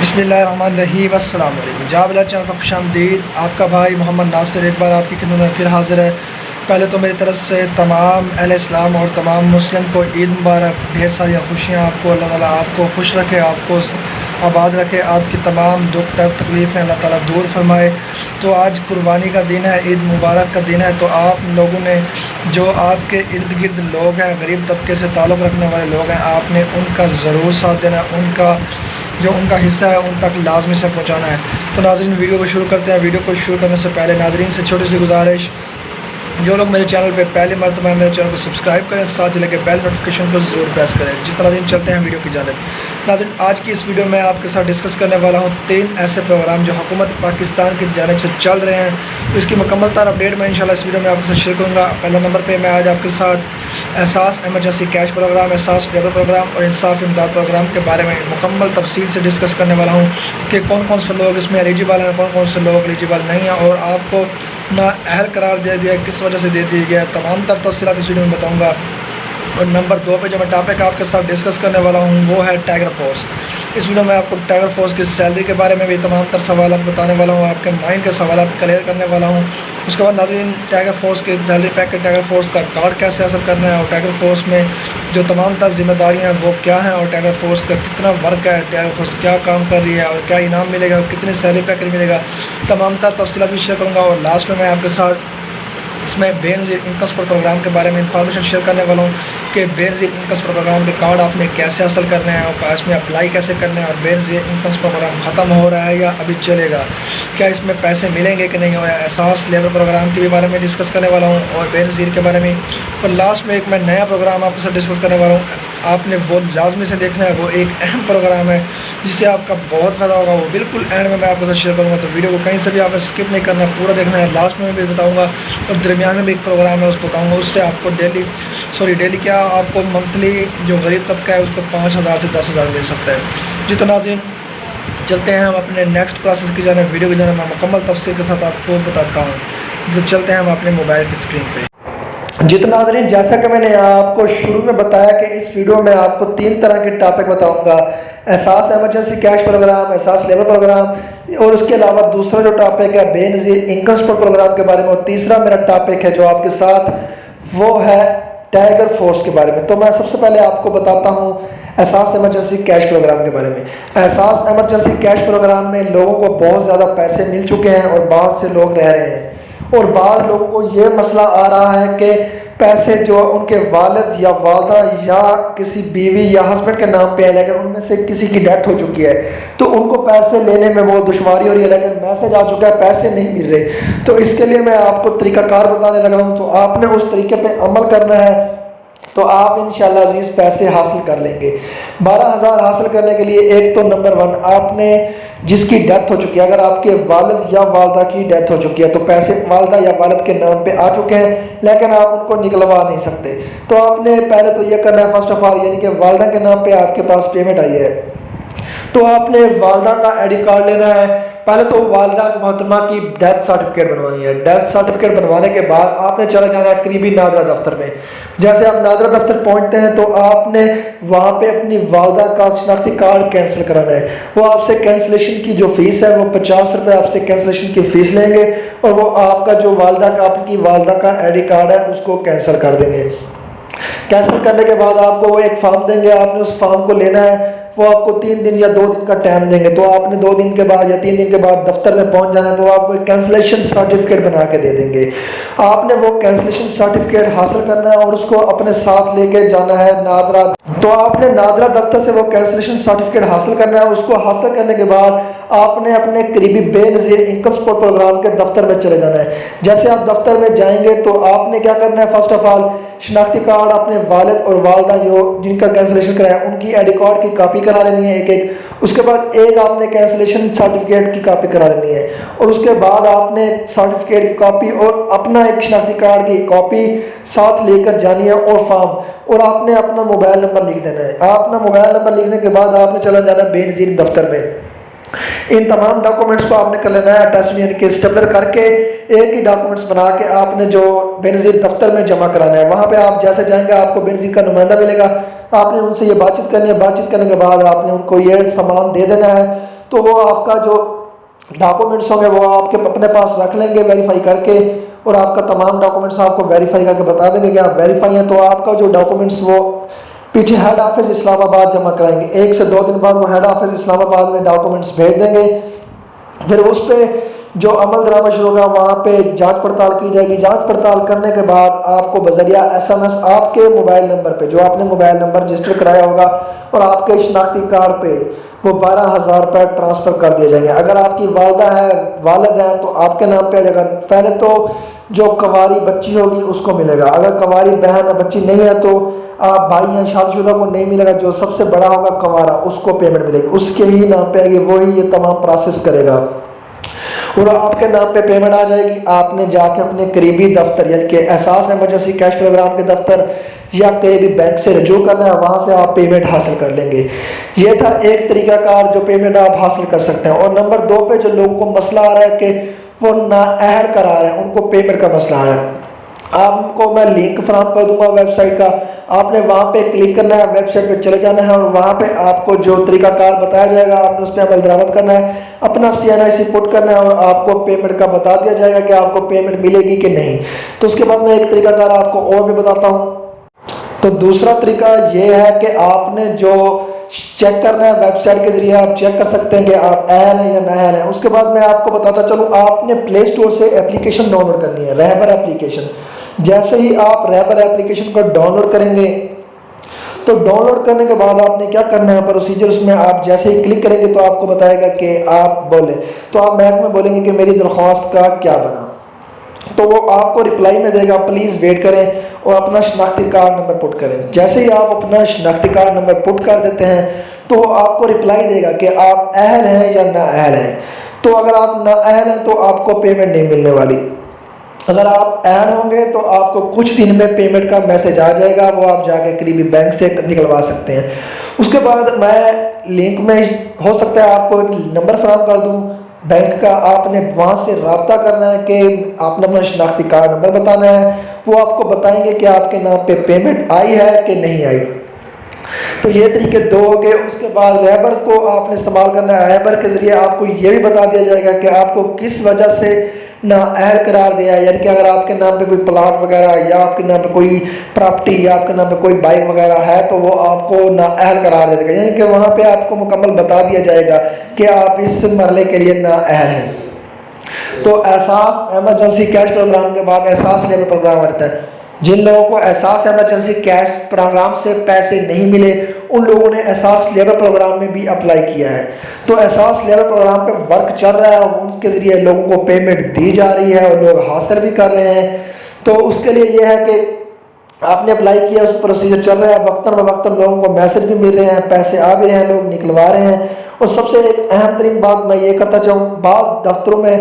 بسم اللہ الرحمن الرحیم۔ السلام علیکم جناب اللہ چینل پر خوش آمدید۔ آپ کا بھائی محمد ناصر ایک بار آپ کی خدمت میں پھر حاضر ہے۔ پہلے تو میری طرف سے تمام اہل اسلام اور تمام مسلم کو عید مبارک، ڈھیر ساری خوشیاں آپ کو، اللہ تعالیٰ آپ کو خوش رکھے، آپ کو آباد رکھے، آپ کی تمام دکھ درد تکلیفیں اللہ تعالیٰ دور فرمائے۔ تو آج قربانی کا دن ہے، عید مبارک کا دن ہے، تو آپ لوگوں نے جو آپ کے ارد گرد لوگ ہیں، غریب طبقے سے تعلق رکھنے والے لوگ ہیں، آپ نے ان کا ضرور ساتھ دینا، ان کا حصہ ہے ان تک لازمی سے پہنچانا ہے۔ تو ناظرین ویڈیو کو شروع کرتے ہیں۔ ویڈیو کو شروع کرنے سے پہلے ناظرین سے چھوٹی سی گزارش، جو لوگ میرے چینل پہ پہلی مرتبہ میرے چینل کو سبسکرائب کریں، ساتھ ہی لگے بیل نوٹیفیکیشن کو ضرور پریس کریں۔ جتنا دن چلتے ہیں ویڈیو کی جانب۔ ناظرین آج کی اس ویڈیو میں آپ کے ساتھ ڈسکس کرنے والا ہوں 3 ایسے پروگرام جو حکومت پاکستان کی جانب سے چل رہے ہیں۔ تو اس کی مکمل تر اپڈیٹ میں انشاءاللہ اس ویڈیو میں آپ کے ساتھ شیئر کروں گا۔ پہلا نمبر پہ میں آج آپ کے ساتھ احساس ایمرجنسی کیش پروگرام، احساس لیبر پروگرام اور انصاف امداد پروگرام کے بارے میں مکمل تفصیل سے ڈسکس کرنے والا ہوں کہ کون کون سے لوگ اس میں ایلیجیبل ہیں، کون کون سے لوگ ایلیجیبل نہیں ہیں، اور آپ کو نااہل قرار دیا گیا ہے، کس وجہ سے دے دیا گیا ہے، تمام تر تفصیلات اس ویڈیو میں بتاؤں گا۔ اور نمبر 2 پہ جو میں ٹاپک آپ کے ساتھ ڈسکس کرنے والا ہوں وہ ہے ٹائیگر فورس۔ اس ویڈیو میں آپ کو ٹائیگر فورس کی سیلری کے بارے میں بھی تمام تر سوالات بتانے والا ہوں، آپ کے مائنڈ کے سوالات کلیئر کرنے والا ہوں۔ اس کے بعد ناظرین ٹائیگر فورس کے سیلری پیکج، ٹائیگر فورس کا کارڈ کیسے حاصل کرنا ہے، اور ٹائیگر فورس میں جو تمام تر ذمہ داریاں ہیں وہ کیا ہیں، اور ٹائیگر فورس کا کتنا ورک ہے، ٹائیگر فورس کیا کام کر رہی ہے، اور کیا انعام ملے گا، اور کتنے سیلری پیکج ملے گا، تمام تر تفصیلات بھی شیئر کروں گا۔ اور لاسٹ میں آپ کے ساتھ اس میں بے نظیر انکم سپورٹ پروگرام کے بارے میں انفارمیشن شیئر کرنے والا ہوں کہ بے نظیر انکم سپورٹ پروگرام کے کارڈ آپ نے کیسے حاصل کرنے ہیں، اور اس میں اپلائی کیسے کرنا ہے، اور بے نظیر انکم سپورٹ پروگرام ختم ہو رہا ہے یا ابھی چلے گا، کیا اس میں پیسے ملیں گے کہ نہیں، اور احساس لیبر پروگرام کے بھی بارے میں ڈسکس کرنے والا ہوں، اور بے نظیر کے بارے میں۔ اور لاسٹ میں ایک میں نیا پروگرام آپ کے ساتھ ڈسکس کرنے والا ہوں، آپ نے وہ لازمی سے دیکھنا ہے، وہ ایک اہم پروگرام ہے جس سے آپ کا بہت فائدہ ہوگا، وہ بالکل اینڈ میں آپ کے ساتھ شیئر کروں گا۔ تو ویڈیو کو کہیں سے بھی آپ نے اسکپ نہیں کرنا، پورا دیکھنا ہے، لاسٹ میں بھی بتاؤں گا، اور درمیان میں بھی ایک پروگرام ہے اس کو بتاؤں گا، اس سے آپ کو ڈیلی کیا آپ کو منتھلی جو غریب طبقہ ہے اس کو 5,000 سے 10,000 مل سکتا ہے۔ جی تو ناظرین چلتے ہیں ہم اپنے نیکسٹ پروسیس کی جانب، ویڈیو کی جانب میں مکمل تفصیل کے ساتھ آپ کو بتاتا ہوں۔ جو چلتے ہیں ہم اپنے موبائل کی اسکرین پہ۔ جتنا ناظرین جیسا کہ میں نے آپ کو شروع میں بتایا کہ اس ویڈیو میں آپ کو 3 طرح کے ٹاپک بتاؤں گا، احساس ایمرجنسی کیش پروگرام، احساس لیبر پروگرام، اور اس کے علاوہ دوسرا جو ٹاپک ہے بے نظیر انکم سپورٹ پروگرام کے بارے میں، اور تیسرا میرا ٹاپک ہے جو آپ کے ساتھ وہ ہے ٹائیگر فورس کے بارے میں۔ تو میں سب سے پہلے آپ کو بتاتا ہوں احساس ایمرجنسی کیش پروگرام کے بارے میں۔ احساس ایمرجنسی کیش پروگرام میں لوگوں کو بہت زیادہ پیسے مل چکے ہیں، اور بہت سے لوگ رہ رہے ہیں، اور بعض لوگوں کو یہ مسئلہ آ رہا ہے کہ پیسے جو ان کے والد یا والدہ یا کسی بیوی یا ہسبینڈ کے نام پہ ہے، لیکن ان میں سے کسی کی ڈیتھ ہو چکی ہے، تو ان کو پیسے لینے میں وہ دشواری ہو رہی ہے، لیکن میسج آ چکا ہے پیسے نہیں مل رہے۔ تو اس کے لیے میں آپ کو طریقہ کار بتانے لگا ہوں، تو آپ نے اس طریقے پہ عمل کرنا ہے، تو آپ انشاءاللہ عزیز پیسے حاصل کر لیں گے۔ 12,000 حاصل کرنے کے لیے ایک تو نمبر 1 آپ نے جس کی ڈیتھ ہو چکی ہے، اگر آپ کے والد یا والدہ کی ڈیتھ ہو چکی ہے تو پیسے والدہ یا والد کے نام پہ آ چکے ہیں، لیکن آپ ان کو نکلوا نہیں سکتے۔ تو آپ نے پہلے تو یہ کرنا ہے فرسٹ آف آل، یعنی کہ والدہ کے نام پہ آپ کے پاس پیمنٹ آئی ہے، تو آپ نے والدہ کا آئی ڈی کارڈ لینا ہے۔ پہلے تو والدہ محترمہ کی ڈیتھ سرٹیفکیٹ بنوانی ہے۔ ڈیتھ سرٹیفکیٹ بنوانے کے بعد آپ نے چلا جانا ہے قریبی نادرہ دفتر میں۔ جیسے آپ نادرہ دفتر پہنچتے ہیں تو آپ نے وہاں پہ اپنی والدہ کا شناختی کارڈ کینسل کرانا ہے۔ وہ آپ سے کینسلیشن کی جو فیس ہے وہ 50 روپے آپ سے کینسلیشن کی فیس لیں گے، اور وہ آپ کا جو والدہ کا آپ کی والدہ کا آئی ڈی کارڈ ہے اس کو کینسل کر دیں گے۔ کینسل کرنے کے بعد آپ کو وہ ایک فارم دیں گے، آپ نے اس فارم کو لینا ہے، وہ آپ کو 3 دن یا 2 دن کا ٹائم دیں گے، تو آپ نے 2 دن کے بعد یا 3 دن کے بعد دفتر میں پہنچ جانا ہے، تو آپ کو ایک کینسلیشن سرٹیفکیٹ بنا کے دے دیں گے۔ آپ نے وہ کینسلیشن سرٹیفکیٹ حاصل کرنا ہے اور اس کو اپنے ساتھ لے کے جانا ہے نادرہ۔ تو آپ نے نادرہ دفتر سے وہ کینسلیشن سرٹیفکیٹ حاصل کرنا ہے۔ اس کو حاصل کرنے کے بعد آپ نے اپنے قریبی بے نظیر انکم سپورٹ پروگرام کے دفتر میں چلے جانا ہے۔ جیسے آپ دفتر میں جائیں گے تو آپ نے کیا کرنا ہے، فرسٹ آف آل شناختی کارڈ اپنے والد اور والدہ جن کا کینسلیشن کرایا ان کی آئی ڈی کارڈ کی کاپی کرا لینی ہے ایک۔ اس کے بعد ایک آپ نے کینسلیشن سرٹیفکیٹ کی کاپی کرا لینی ہے، اور اس کے بعد آپ نے سرٹیفکیٹ کی کاپی اور اپنا ایک شناختی کارڈ کی کاپی ساتھ لے کر جانی ہے، اور فارم، اور آپ نے اپنا موبائل نمبر لکھ دینا ہے۔ اپنا موبائل نمبر لکھنے کے بعد آپ نے چلا جانا ہے بے نظیر دفتر میں۔ ان تمام ڈاکومنٹس کو آپ نے کر لینا ہے اٹیچ، یعنی کہ اسٹیپلر کر کے ایک ہی ڈاکومنٹس بنا کے آپ نے جو بے نظیر دفتر میں جمع کرانا ہے۔ وہاں پہ آپ جیسے جائیں گے آپ کو بے نظیر کا نمائندہ ملے گا، آپ نے ان سے یہ بات چیت کرنی ہے۔ بات چیت کرنے کے بعد آپ نے ان کو یہ سامان دے دینا ہے، تو وہ آپ کا جو ڈاکومنٹس ہوں گے وہ آپ کے اپنے پاس رکھ لیں گے ویریفائی کر کے، اور آپ کا تمام ڈاکومنٹس آپ کو ویریفائی کر کے بتا دیں گے کہ آپ ویریفائی ہیں، تو آپ کا جو ڈاکومنٹس وہ پی ٹی ہیڈ آفس اسلام آباد جمع کرائیں گے۔ 1 سے 2 دن بعد وہ ہیڈ آفس اسلام آباد میں ڈاکومنٹس بھیج دیں گے، پھر اس پہ جو عمل درآمد شروع ہوگا وہاں پہ جانچ پڑتال کی جائے گی۔ جانچ پڑتال کرنے کے بعد آپ کو بذریعہ SMS آپ کے موبائل نمبر پہ، جو آپ نے موبائل نمبر رجسٹر کرایا ہوگا اور آپ کے شناختی کارڈ پہ، وہ 12,000 روپے ٹرانسفر کر دیے جائیں گے۔ اگر آپ کی والدہ ہے، والد ہے، تو آپ کے نام پہ آ جائے گا۔ پہلے تو جو کنواری بچی ہوگی اس کو ملے گا، اگر کنواری بہن ہے، بچی نہیں ہے، تو آپ بھائی ہیں شادی شدہ کو نہیں ملے گا۔ جو سب سے بڑا ہوگا کنوارا، اس کو پیمنٹ ملے گی، اس کے ہی نام پہ آئے گی، وہی یہ تمام پروسیس کرے گا اور آپ کے نام پہ پیمنٹ آ جائے گی۔ آپ نے جا کے اپنے قریبی دفتر، یعنی کہ احساس ایمرجنسی کیش پروگرام کے دفتر یا قریبی بینک سے رجوع کرنا ہے، وہاں سے آپ پیمنٹ حاصل کر لیں گے۔ یہ تھا ایک طریقہ کار جو پیمنٹ آپ حاصل کر سکتے ہیں۔ اور نمبر 2 پہ جو لوگوں کو مسئلہ آ رہا ہے کہ وہ نااہل قرار ہے، ان کو پیمنٹ کا مسئلہ آ رہا ہے، آپ کو میں لنک فراہم کر دوں گا ویب سائٹ کا، آپ نے وہاں پہ کلک کرنا ہے، ویب سائٹ پہ چلے جانا ہے اور وہاں پہ آپ کو جو طریقہ کار بتایا جائے گا آپ نے اس پہ عمل درآمد کرنا ہے، اپنا CNIC پٹ کرنا ہے اور آپ کو پیمنٹ کا بتا دیا جائے گا کہ آپ کو پیمنٹ ملے گی کہ نہیں۔ تو اس کے بعد میں ایک طریقہ کار آپ کو اور بھی بتاتا ہوں۔ تو دوسرا طریقہ یہ ہے کہ آپ نے جو چیک کرنا ہے ویب سائٹ کے ذریعے آپ چیک کر سکتے ہیں کہ آپ اہل ہیں یا نااہل ہیں۔ اس کے بعد میں آپ کو بتاتا چلوں، آپ نے پلے اسٹور سے اپلیکیشن ڈاؤن لوڈ کرنی ہے، رہبر اپلیکیشن۔ جیسے ہی آپ رہبر اپلیکیشن کو ڈاؤن لوڈ کریں گے تو ڈاؤن لوڈ کرنے کے بعد آپ نے کیا کرنا ہے پروسیجر، اس میں آپ جیسے ہی کلک کریں گے تو آپ کو بتائے گا کہ آپ بولیں، تو آپ میک میں بولیں گے کہ میری درخواست کا کیا بنا، تو وہ آپ کو رپلائی میں دے گا پلیز ویٹ کریں اور اپنا شناختی کارڈ نمبر پٹ کریں۔ جیسے ہی آپ اپنا شناختی کارڈ نمبر پٹ کر دیتے ہیں تو وہ آپ کو رپلائی دے گا کہ آپ اہل ہیں یا نااہل ہیں۔ تو اگر آپ نااہل ہیں تو آپ کو پیمنٹ نہیں ملنے والی، اگر آپ اہل ہوں گے تو آپ کو کچھ دن میں پیمنٹ کا میسج آ جائے گا، وہ آپ جا کے قریبی بینک سے نکلوا سکتے ہیں۔ اس کے بعد میں لنک میں ہو سکتا ہے آپ کو ایک نمبر فراہم کر دوں بینک کا، آپ نے وہاں سے رابطہ کرنا ہے کہ آپ نے اپنا شناختی کارڈ نمبر بتانا ہے، وہ آپ کو بتائیں گے کہ آپ کے نام پہ پیمنٹ آئی ہے کہ نہیں آئی۔ تو یہ طریقے 2 ہو گئے۔ اس کے بعد رہبر کو آپ نے استعمال کرنا ہے، رہبر کے ذریعے آپ کو یہ بھی بتا دیا جائے گا کہ آپ کو کس وجہ سے نااہل قرار دیا ہے، یعنی کہ اگر آپ کے نام پہ کوئی پلاٹ وغیرہ یا آپ کے نام پہ کوئی پراپرٹی یا آپ کے نام پہ کوئی بائک وغیرہ ہے تو وہ آپ کو نااہل قرار دے دے گا، یعنی کہ وہاں پہ آپ کو مکمل بتا دیا جائے گا کہ آپ اس مرحلے کے لیے نااہل ہیں۔ تو احساس ایمرجنسی کیش پروگرام کے بعد احساس لیبر پروگرام آتا ہے۔ جن لوگوں کو احساس ایمرجنسی کیش پروگرام سے پیسے نہیں ملے ان لوگوں نے احساس لیبر پروگرام میں بھی اپلائی کیا ہے۔ تو احساس لیبر پروگرام پہ ورک چل رہا ہے اور ان کے ذریعے لوگوں کو پیمنٹ دی جا رہی ہے اور لوگ حاصل بھی کر رہے ہیں۔ تو اس کے لیے یہ ہے کہ آپ نے اپلائی کیا، اس پروسیجر چل رہا ہے، وقتاً بوقتاً لوگوں کو میسج بھی مل رہے ہیں، پیسے آ بھی رہے ہیں، لوگ نکلوا رہے ہیں۔ اور سب سے ایک اہم ترین بات میں یہ کرتا چاہوں، بعض دفتروں میں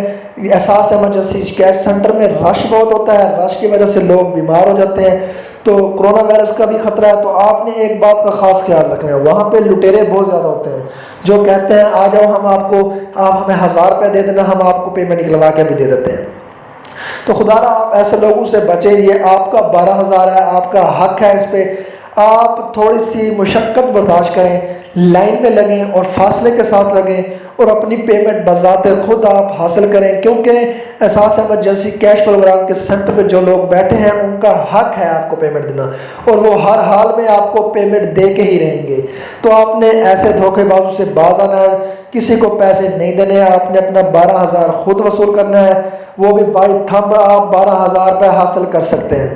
احساس ایمرجنسی کیش سینٹر میں رش بہت ہوتا ہے، رش کی وجہ سے لوگ بیمار ہو جاتے ہیں، تو کرونا وائرس کا بھی خطرہ ہے۔ تو آپ نے ایک بات کا خاص خیال رکھنا ہے، وہاں پہ لٹیرے بہت زیادہ ہوتے ہیں جو کہتے ہیں آ جاؤ آپ ہمیں 1000 روپے دے دینا، ہم آپ کو پیمنٹ نکلوا کے بھی دے دیتے ہیں۔ تو خدا را آپ ایسے لوگوں سے بچیں، یہ آپ کا 12,000 ہے، آپ کا حق ہے، اس پہ آپ تھوڑی سی مشقت برداشت کریں، لائن میں لگیں اور فاصلے کے ساتھ لگیں اور اپنی پیمنٹ بذات خود آپ حاصل کریں، کیونکہ احساس ایمرجنسی کیش پروگرام کے سینٹر پہ جو لوگ بیٹھے ہیں ان کا حق ہے آپ کو پیمنٹ دینا اور وہ ہر حال میں آپ کو پیمنٹ دے کے ہی رہیں گے۔ تو آپ نے ایسے دھوکے بازوں سے باز آنا ہے، کسی کو پیسے نہیں دینے ہیں، آپ نے اپنا 12,000 خود وصول کرنا ہے، وہ بھی بائی تھمب آپ 12,000 روپے حاصل کر سکتے ہیں۔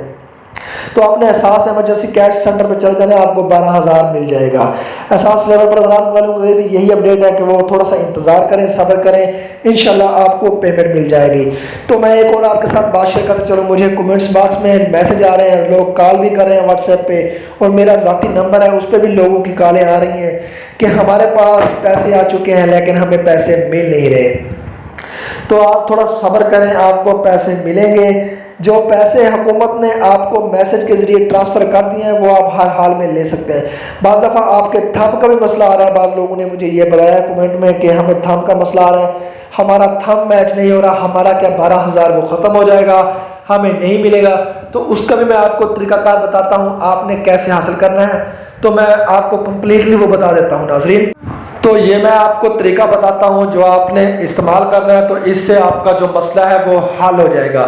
تو آپ نے احساس ایمرجنسی کیش سینٹر پہ چل جانا ہے، آپ کو 12,000 مل جائے گا۔ احساس لیبر پروگرام والوں کو یہی اپڈیٹ ہے کہ وہ تھوڑا سا انتظار کریں، صبر کریں، انشاءاللہ آپ کو پیمنٹ مل جائے گی۔ تو میں ایک اور آپ کے ساتھ بات شیئر کرتے چلو، مجھے کومنٹس باکس میں میسج آ رہے ہیں، لوگ کال بھی کر رہے ہیں واٹس ایپ پہ، اور میرا ذاتی نمبر ہے اس پہ بھی لوگوں کی کالیں آ رہی ہیں کہ ہمارے پاس پیسے آ چکے ہیں لیکن ہمیں پیسے مل نہیں رہے۔ تو آپ تھوڑا صبر کریں، آپ کو پیسے ملیں گے۔ جو پیسے حکومت نے آپ کو میسج کے ذریعے ٹرانسفر کر دیے ہیں وہ آپ ہر حال میں لے سکتے ہیں۔ بعض دفعہ آپ کے تھم کا بھی مسئلہ آ رہا ہے، بعض لوگوں نے مجھے یہ بتایا کمنٹ میں کہ ہمیں تھم کا مسئلہ آ رہا ہے، ہمارا تھم میچ نہیں ہو رہا، ہمارا کیا 12,000 وہ ختم ہو جائے گا، ہمیں نہیں ملے گا۔ تو اس کا بھی میں آپ کو طریقہ کار بتاتا ہوں، آپ نے کیسے حاصل کرنا ہے، تو میں آپ کو کمپلیٹلی وہ بتا دیتا ہوں ناظرین۔ تو یہ میں آپ کو طریقہ بتاتا ہوں جو آپ نے استعمال کرنا ہے، تو اس سے آپ کا جو مسئلہ ہے وہ حل ہو جائے گا۔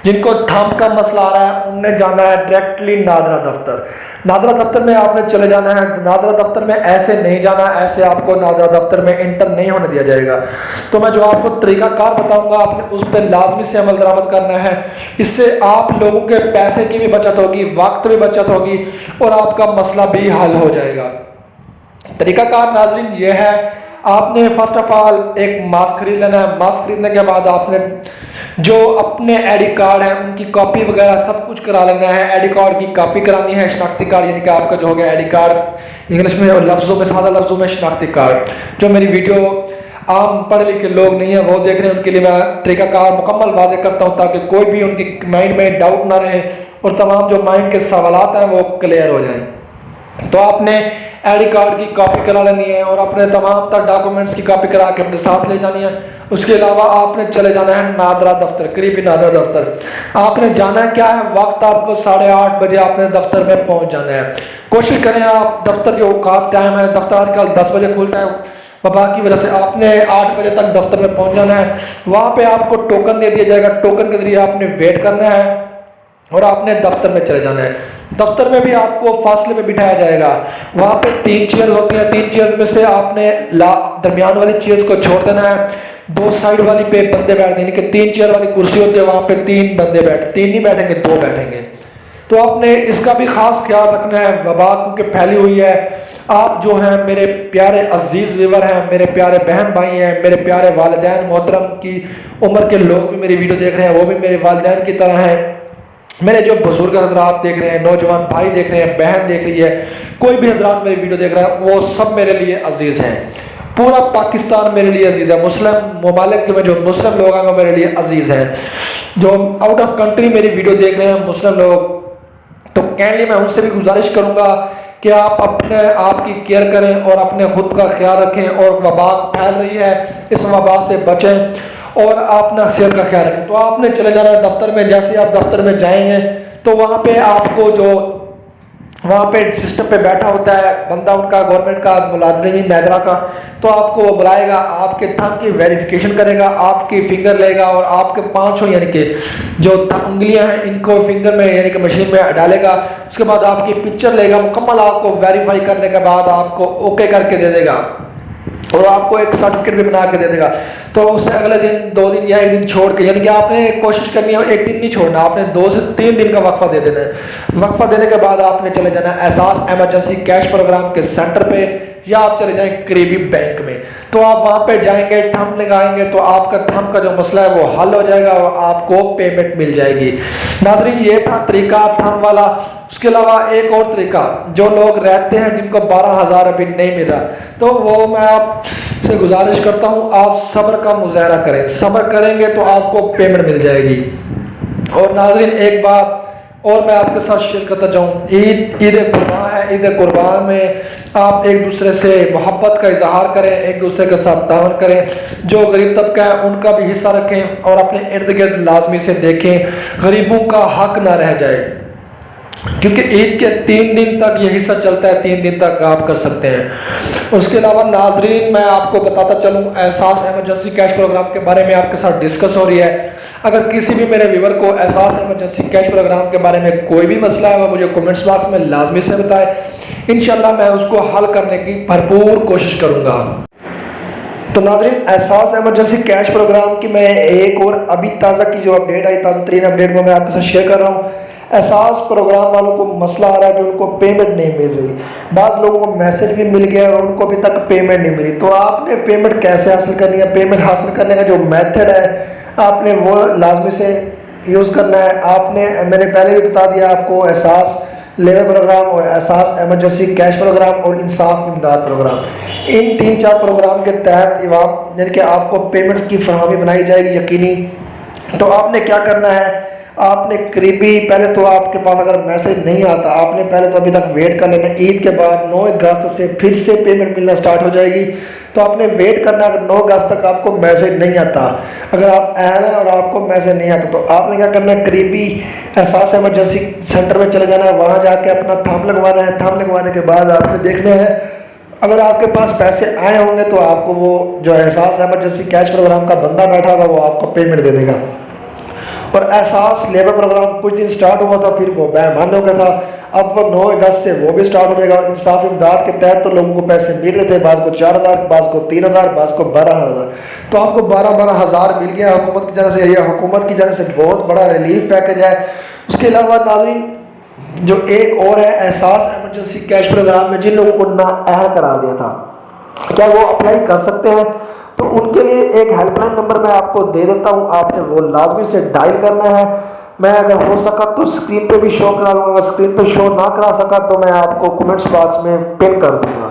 جن کو تھم کا مسئلہ آ رہا ہے ان نے جانا ہے ڈائریکٹلی نادرا دفتر۔ نادرا دفتر میں آپ نے چلے جانا ہے۔ نادرا دفتر میں ایسے نہیں جانا، ایسے آپ کو نادرا دفتر میں انٹر نہیں ہونے دیا جائے گا۔ تو میں جو آپ کو طریقہ کار بتاؤں گا، آپ نے اس پہ لازمی سے عمل درآمد کرنا ہے۔ اس سے آپ لوگوں کے پیسے کی بھی بچت ہوگی، وقت بھی بچت ہوگی، اور آپ کا مسئلہ بھی حل ہو جائے گا۔ طریقہ کار ناظرین یہ ہے، آپ نے فرسٹ آف آل ایک ماسک خرید لینا ہے۔ ماسک خریدنے کے بعد آپ نے جو اپنے آئی ڈی کارڈ ہیں ان کی کاپی وغیرہ سب کچھ کرا لینا ہے۔ آئی ڈی کارڈ کی کاپی کرانی ہے، شناختی کارڈ یعنی کہ آپ کا جو ہو گیا آئی ڈی کارڈ انگلش میں اور لفظوں میں، سادہ لفظوں میں شناختی کارڈ۔ جو میری ویڈیو عام پڑھے لکھے لوگ نہیں ہیں وہ دیکھ رہے ہیں، ان کے لیے میں طریقہ کار مکمل واضح کرتا ہوں تاکہ کوئی بھی ان کی مائنڈ میں ڈاؤٹ نہ رہے اور تمام جو مائنڈ کے سوالات ہیں وہ کلیئر ہو جائیں۔ تو آپ نے آئی ڈی کارڈ کی کاپی کرا لینی ہے اور اپنے تمام تر ڈاکومنٹس کی کاپی کرا کے اپنے ساتھ لے جانی ہے۔ اس کے علاوہ آپ نے چلے جانا ہے نادرا دفتر، قریبی نادرا دفتر۔ آپ نے جانا ہے کیا ہے، وقت آپ کو 8:30 بجے آپ نے دفتر میں پہنچ جانا ہے۔ کوشش کریں آپ دفتر جو اوقات ٹائم ہے، دفتر آج کل 10 بجے کھلتا ہے، وبا کی وجہ سے آپ نے 8 بجے تک دفتر میں پہنچ جانا ہے۔ وہاں پہ آپ کو ٹوکن دے دیا جائے گا، ٹوکن کے ذریعے آپ نے ویٹ کرنا ہے اور آپ نے دفتر میں چلے جانا ہے۔ دفتر میں بھی آپ کو فاصلے میں بٹھایا جائے گا۔ وہاں پہ 3 چیئرز ہوتی ہیں، 3 چیئرز میں سے آپ نے درمیان والی چیئرز کو چھوڑ دینا ہے، 2 سائیڈ والی پہ بندے بیٹھتے ہیں، یعنی کہ 3 چیئر والی کرسی ہوتی ہے، وہاں پہ 3 بندے بیٹھتے، 3 نہیں بیٹھیں گے، 2 بیٹھیں گے۔ تو آپ نے اس کا بھی خاص خیال رکھنا ہے، وبا کیونکہ پھیلی ہوئی ہے۔ آپ جو ہیں میرے پیارے عزیز ویور ہیں، میرے پیارے بہن بھائی ہیں، میرے پیارے والدین محترم کی عمر کے لوگ بھی میری ویڈیو دیکھ رہے ہیں، وہ بھی میرے والدین کی طرح ہیں۔ میرے جو بزرگ حضرات دیکھ رہے ہیں، نوجوان بھائی دیکھ رہے ہیں، بہن دیکھ رہی ہے، کوئی بھی حضرات میری ویڈیو دیکھ رہا ہے، وہ سب میرے لیے عزیز ہیں۔ پورا پاکستان میرے لیے عزیز ہے، مسلم ممالک میں جو مسلم لوگ ہیں وہ میرے لیے عزیز ہیں۔ جو آؤٹ آف کنٹری میری ویڈیو دیکھ رہے ہیں مسلم لوگ، تو کائنڈلی میں ان سے بھی گزارش کروں گا کہ آپ اپنے آپ کی کیئر کریں اور اپنے خود کا خیال رکھیں، اور وبا پھیل رہی ہے اس وبا سے بچیں اور اپنا صحت کا خیال رکھیں۔ تو آپ نے چلے جانا ہے دفتر میں۔ جیسے آپ دفتر میں جائیں گے تو وہاں پہ آپ کو جو وہاں پہ سسٹم پہ بیٹھا ہوتا ہے بندہ ان کا، گورنمنٹ کا ملازمین نادرا کا، تو آپ کو وہ بلائے گا، آپ کے تھم کی ویریفیکیشن کرے گا، آپ کی فنگر لے گا اور آپ کے 5 یعنی کہ جو انگلیاں ہیں ان کو فنگر میں یعنی کہ مشین میں ڈالے گا۔ اس کے بعد آپ کی پکچر لے گا، مکمل آپ کو ویریفائی کرنے کے بعد آپ کو اوکے کر کے دے دے گا اور آپ کو ایک سرٹیفکیٹ بھی بنا کے دے دے گا۔ تو اسے اگلے دن 2 دن یا 1 دن چھوڑ کے، یعنی کہ آپ نے کوشش کرنی ہے 1 دن نہیں چھوڑنا، آپ نے 2 سے 3 دن کا وقفہ دے دینا ہے۔ وقفہ دینے کے بعد آپ نے چلے جانا ہے احساس ایمرجنسی کیش پروگرام کے سینٹر پہ، یا آپ چلے جائیں قریبی بینک میں۔ تو آپ وہاں پہ جائیں گے، تھم لگائیں گے تو آپ کا تھم کا جو مسئلہ ہے وہ حل ہو جائے گا اور آپ کو پیمنٹ مل جائے گی۔ ناظرین یہ تھا طریقہ تھم والا۔ اس کے علاوہ ایک اور طریقہ، جو لوگ رہتے ہیں جن کو 12,000 ابھی نہیں ملا، تو وہ میں آپ سے گزارش کرتا ہوں آپ صبر کا مظاہرہ کریں، صبر کریں گے تو آپ کو پیمنٹ مل جائے گی۔ اور ناظرین ایک بات اور میں آپ کے ساتھ شیئر کرتا چاہوں، عید قربان ہے۔ عید قربان میں آپ ایک دوسرے سے محبت کا اظہار کریں، ایک دوسرے کے ساتھ تعاون کریں، جو غریب طبقہ ہے ان کا بھی حصہ رکھیں اور اپنے ارد گرد لازمی سے دیکھیں غریبوں کا حق نہ رہ جائے، کیونکہ عید کے 3 دن تک یہ حصہ چلتا ہے، 3 دن تک آپ کر سکتے ہیں۔ اس کے علاوہ ناظرین میں آپ کو بتاتا چلوں، احساس ایمرجنسی کیش پروگرام کے بارے میں آپ کے ساتھ ڈسکس ہو رہی ہے۔ اگر کسی بھی میرے ویور کو احساس ایمرجنسی کیش پروگرام کے بارے میں کوئی بھی مسئلہ ہے وہ مجھے کمنٹس باکس میں لازمی سے بتائے، انشاءاللہ میں اس کو حل کرنے کی بھرپور کوشش کروں گا۔ تو ناظرین احساس ایمرجنسی کیش پروگرام کی میں ایک اور ابھی تازہ کی جو اپڈیٹ آئی، تازہ ترین اپڈیٹ میں آپ کے ساتھ شیئر کر رہا ہوں۔ احساس پروگرام والوں کو مسئلہ آ رہا ہے کہ ان کو پیمنٹ نہیں مل رہی، بعض لوگوں کو میسج بھی مل گیا اور ان کو ابھی تک پیمنٹ نہیں ملی۔ تو آپ نے پیمنٹ کیسے حاصل کرنی ہے؟ پیمنٹ حاصل کرنے کا جو میتھڈ ہے آپ نے وہ لازمی سے یوز کرنا ہے۔ آپ نے، میں نے پہلے بھی بتا دیا آپ کو، احساس لیور پروگرام اور احساس ایمرجنسی کیش پروگرام اور انصاف امداد پروگرام، ان 3-4 پروگرام کے تحت یعنی کہ آپ کو پیمنٹ کی فراہمی بنائی جائے گی یقینی۔ تو آپ نے کیا کرنا ہے، آپ نے قریبی پہلے تو آپ کے پاس اگر میسج نہیں آتا، آپ نے پہلے تو ابھی تک ویٹ کر لینا۔ عید کے بعد 9 اگست سے پھر سے پیمنٹ ملنا سٹارٹ ہو جائے گی، تو آپ نے ویٹ کرنا۔ اگر 9 اگست تک آپ کو میسج نہیں آتا، اگر آپ اہل ہیں اور آپ کو میسج نہیں آتا، تو آپ نے کیا کرنا ہے، قریبی احساس ایمرجنسی سینٹر میں چلے جانا ہے، وہاں جا کے اپنا تھم لگوانا ہے۔ تھم لگوانے کے بعد آپ نے دیکھنا ہے اگر آپ کے پاس پیسے آئے ہوں گے تو آپ کو وہ جو احساس ایمرجنسی کیش پروگرام کا بندہ بیٹھا ہوگا وہ آپ کو پیمنٹ دے دے گا. اور احساس لیبر پروگرام کچھ دن سٹارٹ ہوا تھا، پھر وہ مہمانوں کا تھا، اب وہ 9 اگست سے وہ بھی سٹارٹ ہو جائے گا. انصاف امداد کے تحت تو لوگوں کو پیسے مل رہے تھے، بعض کو 4,000، بعض کو 3,000، بعض کو 12,000. تو آپ کو 12,000 مل گیا حکومت کی جانب سے. یہ حکومت کی جانب سے بہت بڑا ریلیف پیکج ہے. اس کے علاوہ ناظرین جو ایک اور ہے احساس ایمرجنسی کیش پروگرام میں جن لوگوں کو نااہل قرار دیا تھا، کیا وہ اپلائی کر سکتے ہیں؟ تو ان کے لیے ایک ہیلپ لائن نمبر میں آپ کو دے دیتا ہوں، آپ نے وہ لازمی سے ڈائل کرنا ہے. میں اگر ہو سکا تو اسکرین پہ بھی شو کرا دوں گا، اگر اسکرین پہ شو نہ کرا سکا تو میں آپ کو کمنٹس باکس میں پن کر دوں گا.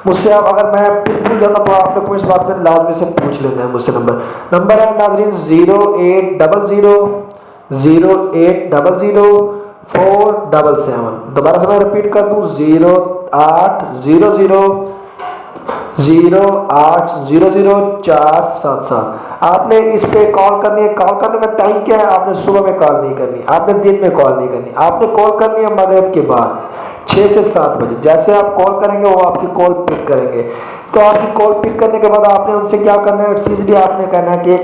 مجھ سے آپ اگر میں پن بھول جاتا تو آپ نے کمنٹس باکس میں لازمی سے پوچھ لینا ہے مجھ سے. نمبر ہے ناظرین 0800 دوبارہ سے میں ریپیٹ کر دوں 0800 آپ نے اس پہ کال کرنی ہے. کال کرنے کا ٹائم کیا ہے؟ آپ نے صبح میں کال نہیں کرنی، آپ نے دن میں کال نہیں کرنی، آپ نے کال کرنی ہے مغرب کے بعد 6 سے 7 بجے. جیسے آپ کال کریں گے وہ آپ کی کال پک کریں گے. تو آپ کی کال پک کرنے کے بعد آپ نے ان سے کیا کرنا ہے؟ فیصلی آپ نے کہنا ہے کہ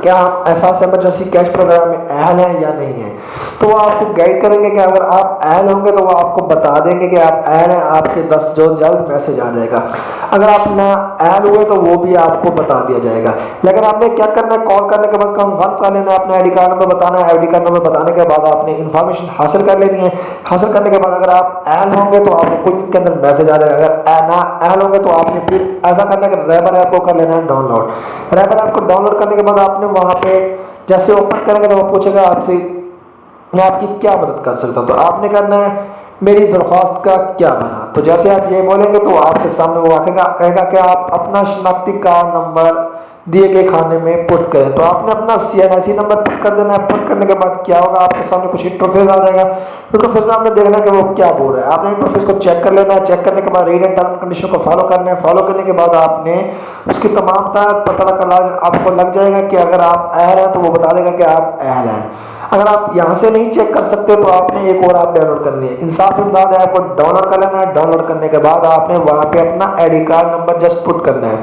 کیا آپ احساس ایمرجنسی کیش پروگرام میں اہل ہیں یا نہیں ہیں. تو وہ آپ کو گائیڈ کریں گے کہ اگر آپ اہل ہوں گے تو وہ آپ کو بتا دیں گے کہ آپ اہل ہیں، آپ کے دس جو جلد میسج آ جائے گا. اگر آپ نہ اہل ہوئے تو وہ بھی آپ کو بتا دیا جائے گا. لیکن آپ نے کیا کرنا ہے؟ کال کرنے کے بعد کنفرم کر لینا ہے، اپنا آئی ڈی کارڈ نمبر بتانا ہے. آئی ڈی کارڈ نمبر بتانے کے بعد آپ نے انفارمیشن حاصل کر لینی ہے. حاصل کرنے کے بعد اگر آپ اہل ہوں گے تو آپ کو کچھ دن کے اندر میسج آ جائے گا. اگر نہ اہل ہوں گے تو آپ نے پھر ایسا کرنا ہے کہ ریبر ایپ کو کر لینا ہے ڈاؤن لوڈ. ریبر ایپ کو ڈاؤن لوڈ کرنے کے بعد آپ نے وہاں پہ جیسے اوپن کریں گے تو وہ پوچھے گا آپ سے میں آپ کی کیا مدد کر سکتا ہوں. تو آپ نے کرنا ہے میری درخواست کا کیا بنا. تو جیسے آپ یہ بولیں گے تو آپ کے سامنے وہ کہے گا کہ آپ اپنا شناختی کارڈ نمبر دیے گئے خانے میں پٹ کریں. تو آپ نے اپنا CNIC نمبر پٹ کر دینا ہے. پٹ کرنے کے بعد کیا ہوگا؟ آپ کے سامنے کچھ انٹرفیس آ جائے گا. انٹرفیس میں آپ نے دیکھنا ہے کہ وہ کیا بول رہا ہے. آپ نے انٹرفیس کو چیک کر لینا ہے. چیک کرنے کے بعد ریڈ اینڈ ٹرم کنڈیشن کو فالو کرنا ہے. فالو کرنے کے بعد آپ نے اس کی تمام تر پتہ آپ کو لگ جائے گا کہ اگر آپ اہل ہیں تو وہ بتا دے گا کہ آپ اہل ہیں. اگر آپ یہاں سے نہیں چیک کر سکتے تو آپ نے ایک اور ایپ ڈاؤن لوڈ کرنی ہے. انصاف امداد ایپ کو ڈاؤن لوڈ کر لینا ہے. ڈاؤن لوڈ کرنے کے بعد آپ نے وہاں پہ اپنا I D card number just put کرنا ہے.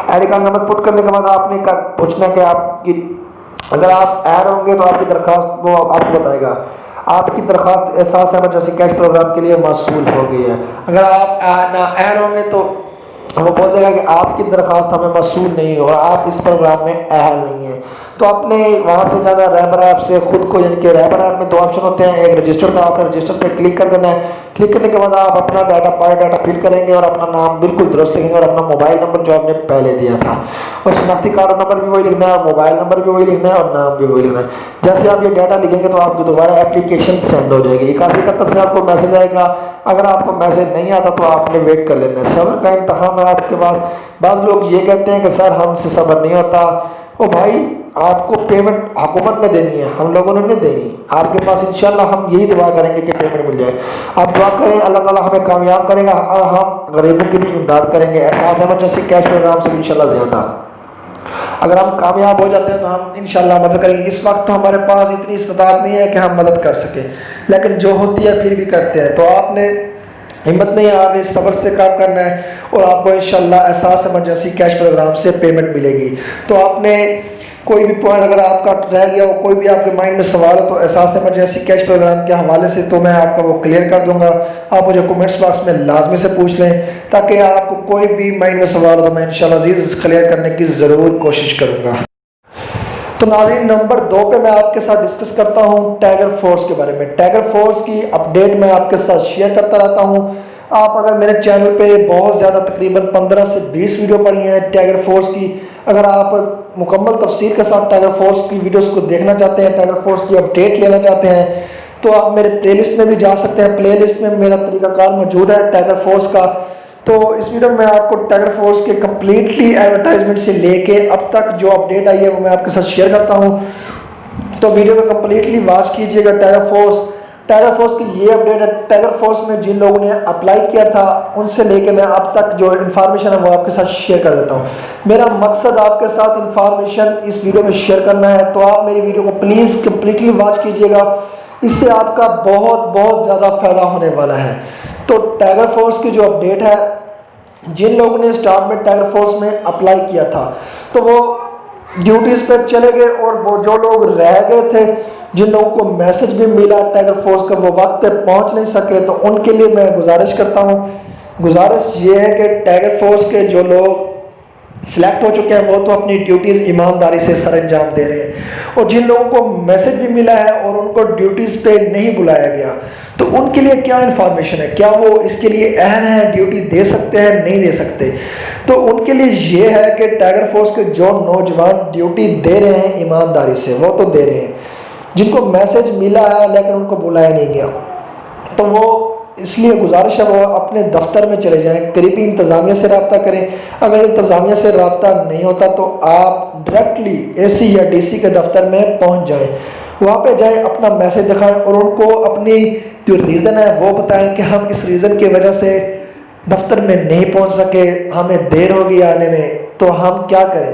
آئی ڈی کارڈ نمبر پٹ کرنے کے بعد آپ نے پوچھنا ہے کہ آپ کی اگر آپ ایڈ ہوں گے تو آپ کی درخواست وہ آپ کو بتائے گا آپ کی درخواست احساس ایمرجنسی کیش پروگرام کے لیے موصول ہو گئی ہے. اگر آپ نہ ایڈ ہوں گے تو وہ بول دے گا کہ آپ کی درخواست ہمیں موصول نہیں ہوگا، آپ اس پروگرام میں اہل نہیں ہیں. تو آپ نے وہاں سے زیادہ ریبر ایپ سے خود کو یعنی کہ ریبر ایپ میں 2 آپشن ہوتے ہیں. ایک رجسٹر کا، آپ نے رجسٹر پہ کلک کر دینا ہے. کلک کرنے کے بعد آپ اپنا ڈاٹا فل کریں گے اور اپنا نام بالکل درست لکھیں گے اور اپنا موبائل نمبر جو آپ نے پہلے دیا تھا اور شناختی کارڈ نمبر بھی وہی لکھنا ہے، موبائل نمبر بھی وہی لکھنا ہے اور نام بھی وہی لکھنا ہے. جیسے آپ یہ ڈاٹا لکھیں گے تو آپ کو دوبارہ اپلیکیشن سینڈ ہو جائے گی. 8171 سے آپ کو میسج آئے گا. اگر آپ کو میسج نہیں آتا تو آپ نے ویٹ کر لینا ہے. صبر کا امتحان ہے آپ کے پاس. بعض لوگ یہ کہتے ہیں کہ سر ہم سے صبر نہیں ہوتا. او بھائی آپ کو پیمنٹ حکومت نے دینی ہے، ہم لوگوں نے نہیں دینی. آپ کے پاس انشاءاللہ ہم یہی دعا کریں گے کہ پیمنٹ مل جائے. آپ دعا کریں اللہ تعالیٰ ہمیں کامیاب کرے گا اور ہم غریبوں کی بھی امداد کریں گے احساس ایمرجنسی کیش پروگرام سے انشاءاللہ زیادہ. اگر ہم کامیاب ہو جاتے ہیں تو ہم انشاءاللہ مدد کریں گے. اس وقت تو ہمارے پاس اتنی استطاعت نہیں ہے کہ ہم مدد کر سکیں، لیکن جو ہوتی ہے پھر بھی کرتے ہیں. تو آپ نے ہمت نہیں ہے، آپ نے صبر سے کام کرنا ہے اور آپ کو انشاءاللہ احساس ایمرجنسی کیش پروگرام سے پیمنٹ ملے گی. تو آپ نے کوئی بھی پوائنٹ اگر آپ کا رہ گیا ہو، کوئی بھی آپ کے مائنڈ میں سوال ہو تو احساس ایمرجنسی کیش پروگرام کے حوالے سے تو میں آپ کا وہ کلیئر کر دوں گا. آپ مجھے کمنٹس باکس میں لازمی سے پوچھ لیں تاکہ آپ کو کوئی بھی مائنڈ میں سوال ہو تو میں انشاءاللہ عزیز کلیئر کرنے کی ضرور کوشش کروں گا. تو ناظرین نمبر 2 پہ میں آپ کے ساتھ ڈسکس کرتا ہوں ٹائیگر فورس کے بارے میں. ٹائیگر فورس کی اپڈیٹ میں آپ کے ساتھ شیئر کرتا رہتا ہوں. آپ اگر میرے چینل پہ بہت زیادہ تقریباً 15 سے 20 ویڈیو پڑی ہیں ٹائیگر فورس کی. اگر آپ مکمل تفصیل کے ساتھ ٹائیگر فورس کی ویڈیوز کو دیکھنا چاہتے ہیں، ٹائیگر فورس کی اپڈیٹ لینا چاہتے ہیں تو آپ میرے پلے لسٹ میں بھی جا سکتے ہیں. پلے لسٹ میں میرا طریقہ کار موجود ہے ٹائیگر فورس کا. تو اس ویڈیو میں آپ کو ٹائیگر فورس کے کمپلیٹلی ایڈورٹائزمنٹ سے لے کے اب تک جو اپڈیٹ آئی ہے وہ میں آپ کے ساتھ شیئر کرتا ہوں. تو ویڈیو کو کمپلیٹلی واچ کیجئے گا. ٹائیگر فورس کی یہ اپڈیٹ ہے. ٹائیگر فورس میں جن لوگوں نے اپلائی کیا تھا ان سے لے کے میں اب تک جو انفارمیشن ہے وہ آپ کے ساتھ شیئر کر دیتا ہوں. میرا مقصد آپ کے ساتھ انفارمیشن اس ویڈیو میں شیئر کرنا ہے. تو آپ میری ویڈیو کو پلیز کمپلیٹلی واچ کیجئے گا، اس سے آپ کا بہت زیادہ فائدہ ہونے والا ہے. تو ٹائیگر فورس کی جو اپڈیٹ ہے جن لوگوں نے اسٹارٹ میں ٹائیگر فورس میں اپلائی کیا تھا تو وہ ڈیوٹیز پہ چلے گئے، اور وہ جو لوگ رہ گئے تھے جن لوگوں کو میسج بھی ملا ٹائیگر فورس کا وہ وقت پہ پہنچ نہیں سکے، تو ان کے لیے میں گزارش کرتا ہوں، گزارش یہ ہے کہ ٹائیگر فورس کے جو لوگ سلیکٹ ہو چکے ہیں وہ تو اپنی ڈیوٹیز ایمانداری سے سر انجام دے رہے ہیں، اور جن لوگوں کو میسج بھی ملا ہے اور ان کو ڈیوٹیز پہ نہیں بلایا گیا تو ان کے لیے کیا انفارمیشن ہے، کیا وہ اس کے لیے اہل ہیں، ڈیوٹی دے سکتے ہیں نہیں دے سکتے؟ تو ان کے لیے یہ ہے کہ ٹائیگر فورس کے جو نوجوان ڈیوٹی دے رہے ہیں ایمانداری سے وہ تو دے رہے ہیں، جن کو میسج ملا ہے لیکن ان کو بلایا نہیں گیا تو وہ اس لیے گزارش ہے وہ اپنے دفتر میں چلے جائیں، قریبی انتظامیہ سے رابطہ کریں۔ اگر انتظامیہ سے رابطہ نہیں ہوتا تو آپ ڈائریکٹلی اے سی یا ڈی سی کے دفتر میں پہنچ جائیں، وہاں پہ جائیں، اپنا میسج دکھائیں اور ان کو اپنی جو ریزن ہے وہ بتائیں کہ ہم اس ریزن کی وجہ سے دفتر میں نہیں پہنچ سکے، ہمیں دیر ہوگی آنے میں، تو ہم کیا کریں؟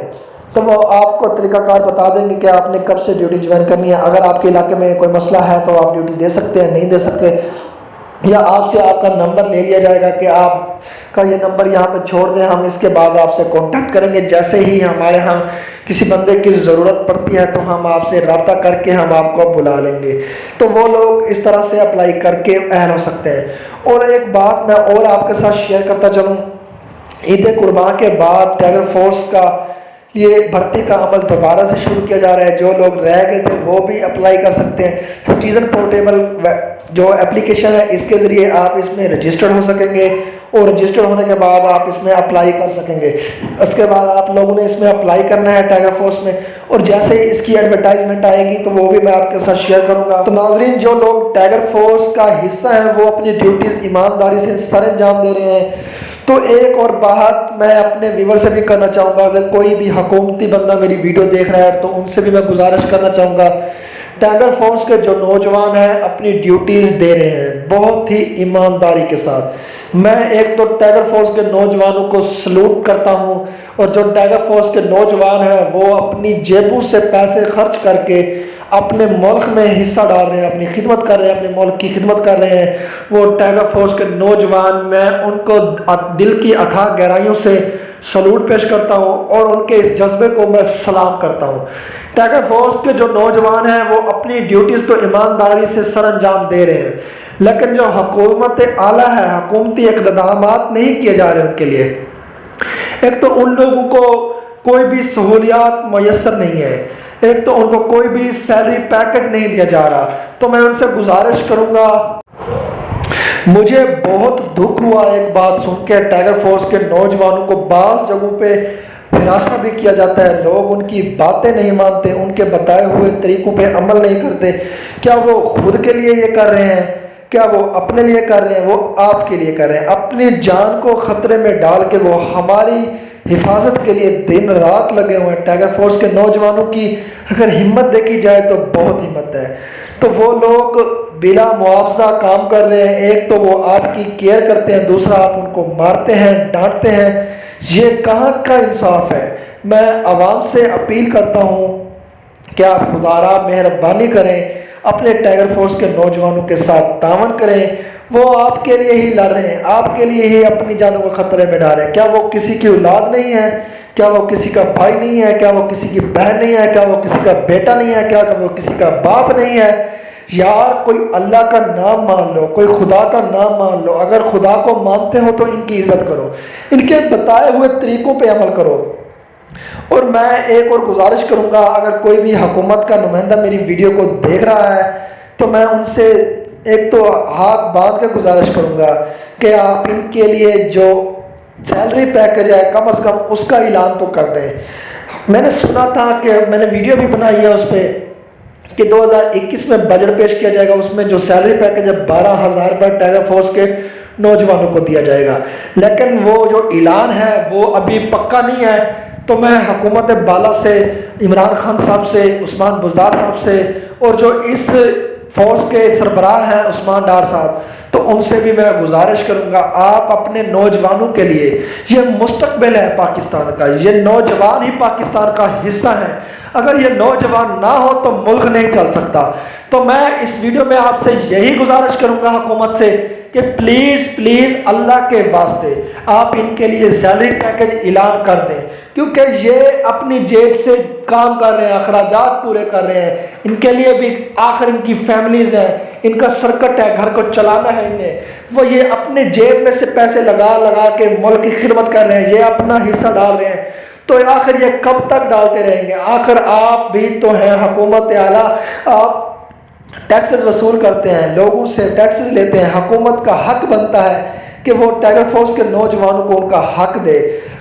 تو وہ آپ کو طریقہ کار بتا دیں گے کہ آپ نے کب سے ڈیوٹی جوائن کرنی ہے۔ اگر آپ کے علاقے میں کوئی مسئلہ ہے تو آپ ڈیوٹی دے سکتے ہیں، نہیں دے سکتے، یا آپ سے آپ کا نمبر لے لیا جائے گا کہ آپ کا یہ نمبر یہاں پہ چھوڑ دیں، ہم اس کے بعد آپ سے کانٹیکٹ کریں گے، جیسے ہی ہمارے ہاں کسی بندے کی ضرورت پڑتی ہے تو ہم آپ سے رابطہ کر کے ہم آپ کو بلا لیں گے۔ تو وہ لوگ اس طرح سے اپلائی کر کے اہل ہو سکتے ہیں۔ اور ایک بات میں اور آپ کے ساتھ شیئر کرتا چلوں، عید قربان کے بعد ٹائیگر فورس کا یہ بھرتی کا عمل دوبارہ سے شروع کیا جا رہا ہے، جو لوگ رہ گئے تھے وہ بھی اپلائی کر سکتے ہیں۔ سٹیزن پورٹیبل جو اپلیکیشن ہے اس کے ذریعے آپ اس میں رجسٹرڈ ہو سکیں گے، اور رجسٹر ہونے کے بعد آپ اس میں اپلائی کر سکیں گے۔ اس کے بعد آپ لوگوں نے اس میں اپلائی کرنا ہے ٹائیگر فورس میں، اور جیسے ہی اس کی ایڈورٹائزمنٹ آئے گی تو وہ بھی میں آپ کے ساتھ شیئر کروں گا۔ تو ناظرین، جو لوگ ٹائیگر فورس کا حصہ ہیں وہ اپنی ڈیوٹیز ایمانداری سے سر انجام دے رہے ہیں۔ تو ایک اور بات میں اپنے ویور سے بھی کرنا چاہوں گا، اگر کوئی بھی حکومتی بندہ میری ویڈیو دیکھ رہا ہے تو ان سے بھی میں گزارش کرنا چاہوں گا، ٹائیگر فورس کے جو نوجوان ہیں اپنی ڈیوٹیز دے رہے ہیں بہت ہی ایمانداری کے ساتھ۔ میں ایک تو ٹائیگر فورس کے نوجوانوں کو سلوٹ کرتا ہوں، اور جو ٹائیگر فورس کے نوجوان ہیں وہ اپنی جیبوں سے پیسے خرچ کر کے اپنے ملک میں حصہ ڈال رہے ہیں، اپنی خدمت کر رہے ہیں، اپنے ملک کی خدمت کر رہے ہیں، وہ ٹائیگر فورس کے نوجوان، میں ان کو دل کی اتھاہ گہرائیوں سے سلوٹ پیش کرتا ہوں اور ان کے اس جذبے کو میں سلام کرتا ہوں۔ ٹائیگر فورس کے جو نوجوان ہیں وہ اپنی ڈیوٹیز تو ایمانداری سے سر انجام دے رہے ہیں، لیکن جو حکومت اعلیٰ ہے، حکومتی اقدامات نہیں کیے جا رہے ان کے لیے۔ ایک تو ان لوگوں کو کوئی بھی سہولیات میسر نہیں ہے، ایک تو ان کو کوئی بھی سیلری پیکج نہیں دیا جا رہا۔ تو میں ان سے گزارش کروں گا، مجھے بہت دکھ ہوا ایک بات سن کے، ٹائیگر فورس کے نوجوانوں کو بعض جگہوں پہ ہراساں بھی کیا جاتا ہے، لوگ ان کی باتیں نہیں مانتے، ان کے بتائے ہوئے طریقوں پہ عمل نہیں کرتے۔ کیا وہ خود کے لیے یہ کر رہے ہیں؟ کیا وہ اپنے لیے کر رہے ہیں؟ وہ آپ کے لیے کر رہے ہیں، اپنی جان کو خطرے میں ڈال کے وہ ہماری حفاظت کے لیے دن رات لگے ہوئے ہیں۔ ٹائیگر فورس کے نوجوانوں کی اگر ہمت دیکھی جائے تو بہت ہمت ہے۔ تو وہ لوگ بلا معاوضہ کام کر رہے ہیں، ایک تو وہ آپ کی کیئر کرتے ہیں، دوسرا آپ ان کو مارتے ہیں، ڈانٹتے ہیں، یہ کہاں کا انصاف ہے؟ میں عوام سے اپیل کرتا ہوں کہ آپ خدا را مہربانی کریں، اپنے ٹائیگر فورس کے نوجوانوں کے ساتھ تعاون کریں، وہ آپ کے لیے ہی لڑ رہے ہیں، آپ کے لیے ہی اپنی جانوں کو خطرے میں ڈال رہے ہیں۔ کیا وہ کسی کی اولاد نہیں ہے؟ کیا وہ کسی کا بھائی نہیں ہے؟ کیا وہ کسی کی بہن نہیں ہے؟ کیا وہ کسی کا بیٹا نہیں ہے؟ کیا وہ کسی کا باپ نہیں ہے؟ یار کوئی اللہ کا نام مان لو، کوئی خدا کا نام مان لو، اگر خدا کو مانتے ہو تو ان کی عزت کرو، ان کے بتائے ہوئے طریقوں پہ عمل کرو۔ اور میں ایک اور گزارش کروں گا، اگر کوئی بھی حکومت کا نمائندہ میری ویڈیو کو دیکھ رہا ہے تو میں ان سے ایک تو ہاتھ باندھ کے گزارش کروں گا کہ آپ ان کے لیے جو سیلری پیکج ہے کم از کم اس کا اعلان تو کر دیں۔ میں نے سنا تھا کہ میں نے ویڈیو بھی بنائی ہے اس پہ کہ 2021 میں بجٹ پیش کیا جائے گا، اس میں جو سیلری پیکج ہے 12,000 روپے ٹائیگر فورس کے نوجوانوں کو دیا جائے گا، لیکن وہ جو اعلان ہے وہ ابھی پکا نہیں ہے۔ تو میں حکومت بالا سے، عمران خان صاحب سے، عثمان بزدار صاحب سے، اور جو اس فورس کے سربراہ ہیں عثمان ڈار صاحب، تو ان سے بھی میں گزارش کروں گا آپ اپنے نوجوانوں کے لیے، یہ مستقبل ہے پاکستان کا، یہ نوجوان ہی پاکستان کا حصہ ہیں، اگر یہ نوجوان نہ ہو تو ملک نہیں چل سکتا۔ تو میں اس ویڈیو میں آپ سے یہی گزارش کروں گا حکومت سے کہ پلیز اللہ کے واسطے آپ ان کے لیے سیلری پیکج اعلان کر دیں، کیونکہ یہ اپنی جیب سے کام کر رہے ہیں، اخراجات پورے کر رہے ہیں، ان کے لیے بھی آخر ان کی فیملیز ہیں، ان کا سرکٹ ہے، گھر کو چلانا ہے انہیں، وہ یہ اپنے جیب میں سے پیسے لگا کے ملک کی خدمت کر رہے ہیں، یہ اپنا حصہ ڈال رہے ہیں، تو آخر یہ کب تک ڈالتے رہیں گے؟ آخر آپ بھی تو ہیں حکومت اعلیٰ، آپ ٹیکسز وصول کرتے ہیں، لوگوں سے ٹیکسز لیتے ہیں، حکومت کا حق بنتا ہے کہ وہ ٹائیگر فورس کے نوجوانوں کو ان کا حق دے،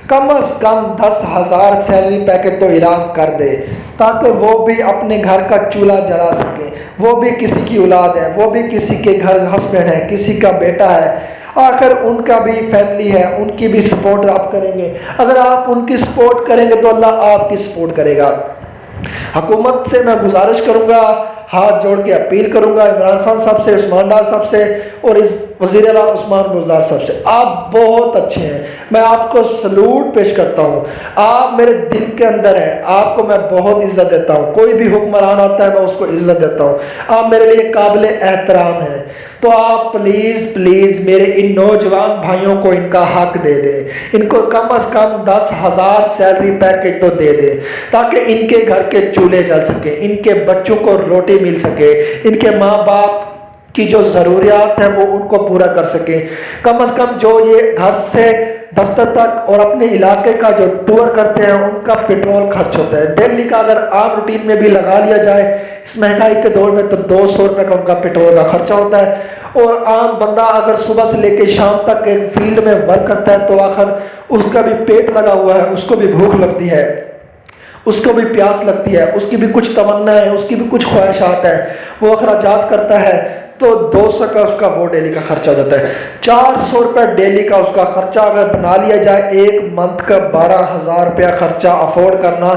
کم از کم 10,000 سیلری پیکج تو اعلان کر دے، تاکہ وہ بھی اپنے گھر کا چولہا جلا سکیں، وہ بھی کسی کی اولاد ہے، وہ بھی کسی کے گھر ہسبینڈ ہے، کسی کا بیٹا ہے، آخر ان کا بھی فیملی ہے، ان کی بھی سپورٹ آپ کریں گے، اگر آپ ان کی سپورٹ کریں گے تو اللہ آپ کی سپورٹ کرے گا۔ حکومت سے میں گزارش کروں گا، ہاتھ جوڑ کے اپیل کروں گا عمران خان صاحب سے، عثمان ڈار صاحب سے اور اس وزیر اعلیٰ عثمان بزدار صاحب سے، آپ بہت اچھے ہیں، میں آپ کو سلوٹ پیش کرتا ہوں، آپ میرے دل کے اندر ہیں، آپ کو میں بہت عزت دیتا ہوں، کوئی بھی حکمران آتا ہے میں اس کو عزت دیتا ہوں، آپ میرے لیے قابل احترام ہیں، تو آپ پلیز میرے ان نوجوان بھائیوں کو ان کا حق دے دیں، ان کو کم از کم 10,000 سیلری پیکج تو دے دیں، تاکہ ان کے گھر کے چولہے جل سکیں، ان کے بچوں کو روٹی مل سکے، ان کے ماں باپ کی جو ضروریات ہیں وہ ان کو پورا کر سکیں، کم از کم جو یہ گھر سے دفتر تک اور اپنے علاقے کا جو ٹور کرتے ہیں ان کا پیٹرول خرچ ہوتا ہے، دہلی کا اگر عام روٹین میں بھی لگا لیا جائے اس مہنگائی کے دور میں تو 200 روپے کا ان کا پیٹرول کا خرچہ ہوتا ہے، اور عام بندہ اگر صبح سے لے کے شام تک ایک فیلڈ میں ورک کرتا ہے تو آخر اس کا بھی پیٹ لگا ہوا ہے، اس کو بھی بھوک لگتی ہے، اس کو بھی پیاس لگتی ہے، اس کی بھی کچھ تمنا ہے، اس کی بھی کچھ خواہشات ہیں، وہ اخراجات کرتا ہے، تو 200 کا اس کا وہ ڈیلی کا خرچہ ہو جاتا ہے، 400 روپے ڈیلی کا اس کا خرچہ اگر بنا لیا جائے، ایک منتھ کا 12,000 روپیہ خرچہ افورڈ کرنا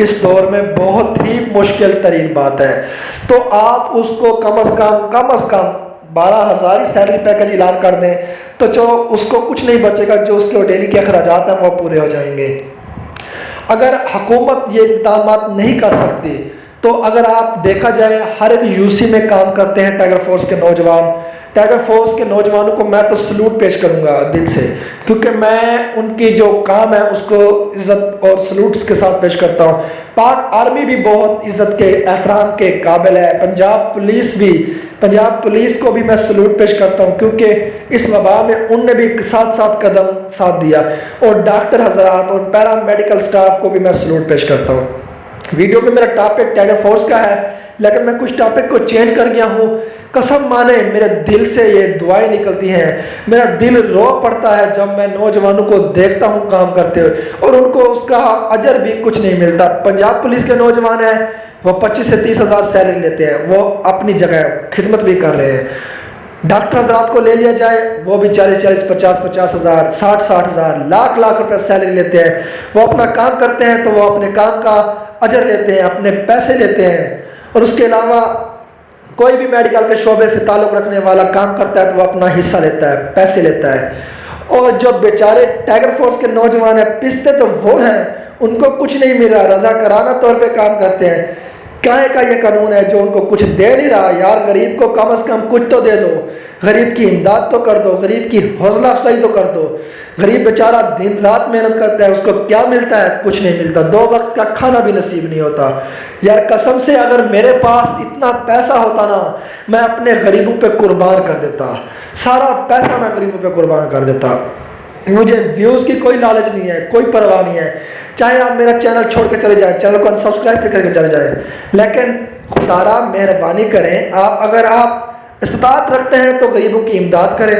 اس دور میں بہت ہی مشکل ترین بات ہے، تو آپ اس کو کم از کم 12,000 ہی سیلری پیکج اعلان کر دیں، تو جو اس کو کچھ نہیں بچے گا، جو اس کے ڈیلی کے اخراجات ہیں وہ پورے ہو جائیں گے۔ اگر حکومت یہ اقدامات نہیں کر سکتی تو اگر آپ دیکھا جائے ہر ایک یو سی میں کام کرتے ہیں ٹائیگر فورس کے نوجوان، ٹائیگر فورس کے نوجوانوں کو میں تو سلوٹ پیش کروں گا دل سے، کیونکہ میں ان کی جو کام ہے اس کو عزت اور سلوٹس کے ساتھ پیش کرتا ہوں۔ پاک آرمی بھی بہت عزت کے احترام کے قابل ہے، پنجاب پولیس کو بھی میں سلوٹ پیش کرتا ہوں، کیونکہ اس وبا میں ان نے بھی ساتھ قدم ساتھ دیا، اور ڈاکٹر حضرات اور پیرا میڈیکل سٹاف کو بھی میں سلوٹ پیش کرتا ہوں۔ ویڈیو میں میرا ٹاپک ٹائیگر فورس کا ہے، لیکن میں کچھ ٹاپک کو چینج کر گیا ہوں، قسم مانے میرے دل سے یہ دعائیں نکلتی ہیں، میرا دل رو پڑتا ہے جب میں نوجوانوں کو دیکھتا ہوں کام کرتے ہوئے اور ان کو اس کا اجر بھی کچھ نہیں ملتا۔ پنجاب پولیس کے نوجوان ہیں، وہ 25 سے 30 ہزار سیلری لیتے ہیں، وہ اپنی جگہ خدمت بھی کر رہے ہیں۔ ڈاکٹر حضرات کو لے لیا جائے، وہ بھی 40 50 ہزار 60 ہزار لاکھ روپے سیلری لیتے ہیں، وہ اپنا کام کرتے ہیں تو وہ اپنے کام کا اجر لیتے ہیں، اپنے پیسے لیتے ہیں، اور اس کے علاوہ کوئی بھی میڈیکل کے شعبے سے تعلق رکھنے والا کام کرتا ہے تو وہ اپنا حصہ لیتا ہے، پیسے لیتا ہے۔ اور جو بیچارے ٹائیگر فورس کے نوجوان ہیں، پستے تو وہ ہیں، ان کو کچھ نہیں مل رہا، رضاکارانہ طور پہ کام کرتے ہیں۔ کیا کا یہ قانون ہے جو ان کو کچھ دے نہیں رہا؟ یار غریب کو کم از کم کچھ تو دے دو، غریب کی امداد تو کر دو، غریب کی حوصلہ افزائی تو کر دو۔ غریب بیچارہ دن رات محنت کرتا ہے، اس کو کیا ملتا ہے؟ کچھ نہیں ملتا، 2 وقت کا کھانا بھی نصیب نہیں ہوتا۔ یار قسم سے اگر میرے پاس اتنا پیسہ ہوتا نا، میں اپنے غریبوں پہ قربان کر دیتا، سارا پیسہ میں غریبوں پہ قربان کر دیتا۔ مجھے ویوز کی کوئی لالچ نہیں ہے، کوئی پرواہ نہیں ہے، چاہے آپ میرا چینل چھوڑ کے چلے جائیں، چینل کو انسبسکرائب کر کے چلے جائیں، لیکن خدا را مہربانی کریں، اگر آپ استطاعت رکھتے ہیں تو غریبوں کی امداد کریں۔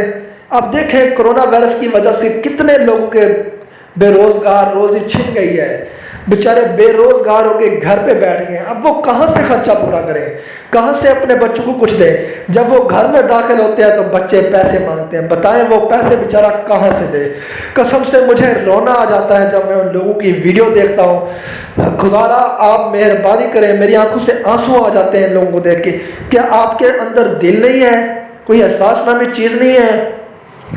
اب دیکھیں کرونا وائرس کی وجہ سے کتنے لوگوں کے بے روزگار روزی چھن گئی ہے، بیچارے بے روزگار ہو کے گھر پہ بیٹھ گئے ہیں، اب وہ کہاں سے خرچہ پورا کریں، کہاں سے اپنے بچوں کو کچھ دیں؟ جب وہ گھر میں داخل ہوتے ہیں تو بچے پیسے مانگتے ہیں، بتائیں وہ پیسے بیچارہ کہاں سے دے؟ قسم سے مجھے رونا آ جاتا ہے جب میں ان لوگوں کی ویڈیو دیکھتا ہوں۔ خدا را آپ مہربانی کریں، میری آنکھوں سے آنسو آ جاتے ہیں ان لوگوں کو دیکھ کے۔ کیا آپ کے اندر دل نہیں ہے؟ کوئی احساس نامی چیز نہیں ہے؟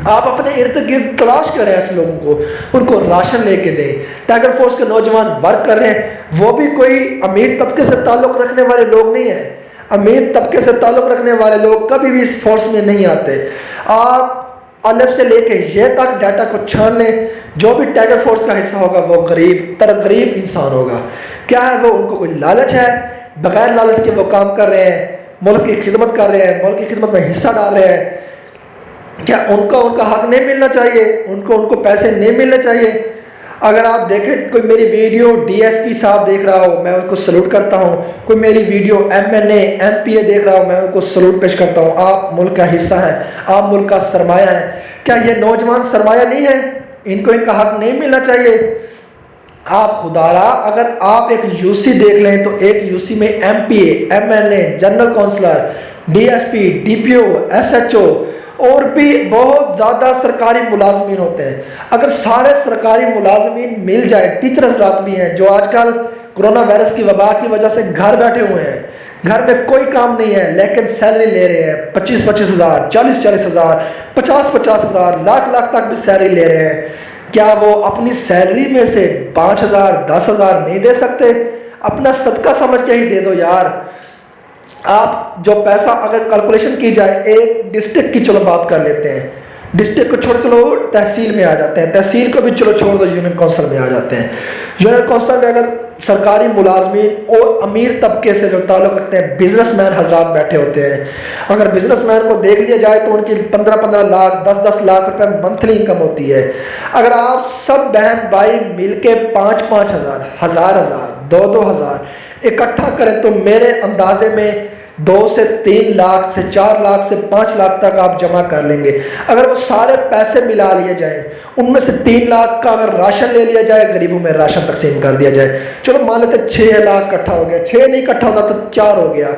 آپ اپنے ارد گرد تلاش کریں ایسے لوگوں کو، ان کو راشن لے کے دیں۔ ٹائیگر فورس کے نوجوان ورک کر رہے ہیں، وہ بھی کوئی امیر طبقے سے تعلق رکھنے والے لوگ نہیں ہیں، امیر طبقے سے تعلق رکھنے والے لوگ کبھی بھی اس فورس میں نہیں آتے۔ آپ الف سے لے کے یہ تک ڈیٹا کو چھان لیں، جو بھی ٹائیگر فورس کا حصہ ہوگا وہ غریب انسان ہوگا۔ کیا ہے وہ؟ ان کو کوئی لالچ ہے، بغیر لالچ کے وہ کام کر رہے ہیں، ملک کی خدمت کر رہے ہیں، ملک کی خدمت میں حصہ ڈال رہے ہیں۔ کیا ان کا حق نہیں ملنا چاہیے؟ ان کو پیسے نہیں ملنے چاہیے؟ اگر آپ دیکھیں کوئی میری ویڈیو ڈی ایس پی صاحب دیکھ رہا ہو، میں ان کو سلوٹ کرتا ہوں، کوئی میری video M N A M P A دیکھ رہا ہو، میں ان کو سلوٹ پیش کرتا ہوں۔ آپ ملک کا حصہ ہیں، آپ ملک کا سرمایہ ہیں۔ کیا یہ نوجوان سرمایہ نہیں ہے؟ ان کو ان کا حق نہیں ملنا چاہیے؟ آپ خدا را اگر آپ ایک یو سی دیکھ لیں تو ایک یو سی میں M P A, M L A, general councillor, D S P, D P O, S H O اور بھی بہت زیادہ سرکاری ملازمین ہوتے ہیں۔ اگر سارے سرکاری ملازمین مل جائے، ٹیچر حضرات بھی ہیں جو آج کل کرونا وائرس کی وبا کی وجہ سے گھر بیٹھے ہوئے ہیں، گھر میں کوئی کام نہیں ہے لیکن سیلری لے رہے ہیں 25,000 ہزار، 40,000 ہزار، 50,000 ہزار، لاکھ تک بھی سیلری لے رہے ہیں۔ کیا وہ اپنی سیلری میں سے 5,000 10,000 نہیں دے سکتے؟ اپنا صدقہ سمجھ کے ہی دے دو یار۔ آپ جو پیسہ اگر کیلکولیشن کی جائے ایک ڈسٹرکٹ کی، چلو بات کر لیتے ہیں، ڈسٹرکٹ کو چھوڑ چلو تحصیل میں آ جاتے ہیں، تحصیل کو بھی چلو چھوڑ دو یونین کونسل میں آ جاتے ہیں۔ یونین کونسل میں اگر سرکاری ملازمین اور امیر طبقے سے جو تعلق رکھتے ہیں بزنس مین حضرات بیٹھے ہوتے ہیں، اگر بزنس مین کو دیکھ لیا جائے تو ان کی 15 لاکھ 10 لاکھ روپے منتھلی انکم ہوتی ہے۔ اگر آپ سب بہن بھائی مل کے 5 ہزار، 1,000 2 ہزار اکٹھا کریں تو میرے اندازے میں 2 سے 3 لاکھ سے 4 لاکھ سے 5 لاکھ تک آپ جمع کر لیں گے۔ اگر وہ سارے پیسے ملا لیے جائیں، ان میں سے 3 لاکھ کا اگر راشن لے لیا جائے، غریبوں میں راشن تقسیم کر دیا جائے، چلو مان لیتے 6 لاکھ اکٹھا ہو گیا، 6 نہیں اکٹھا ہوتا تو 4 ہو گیا۔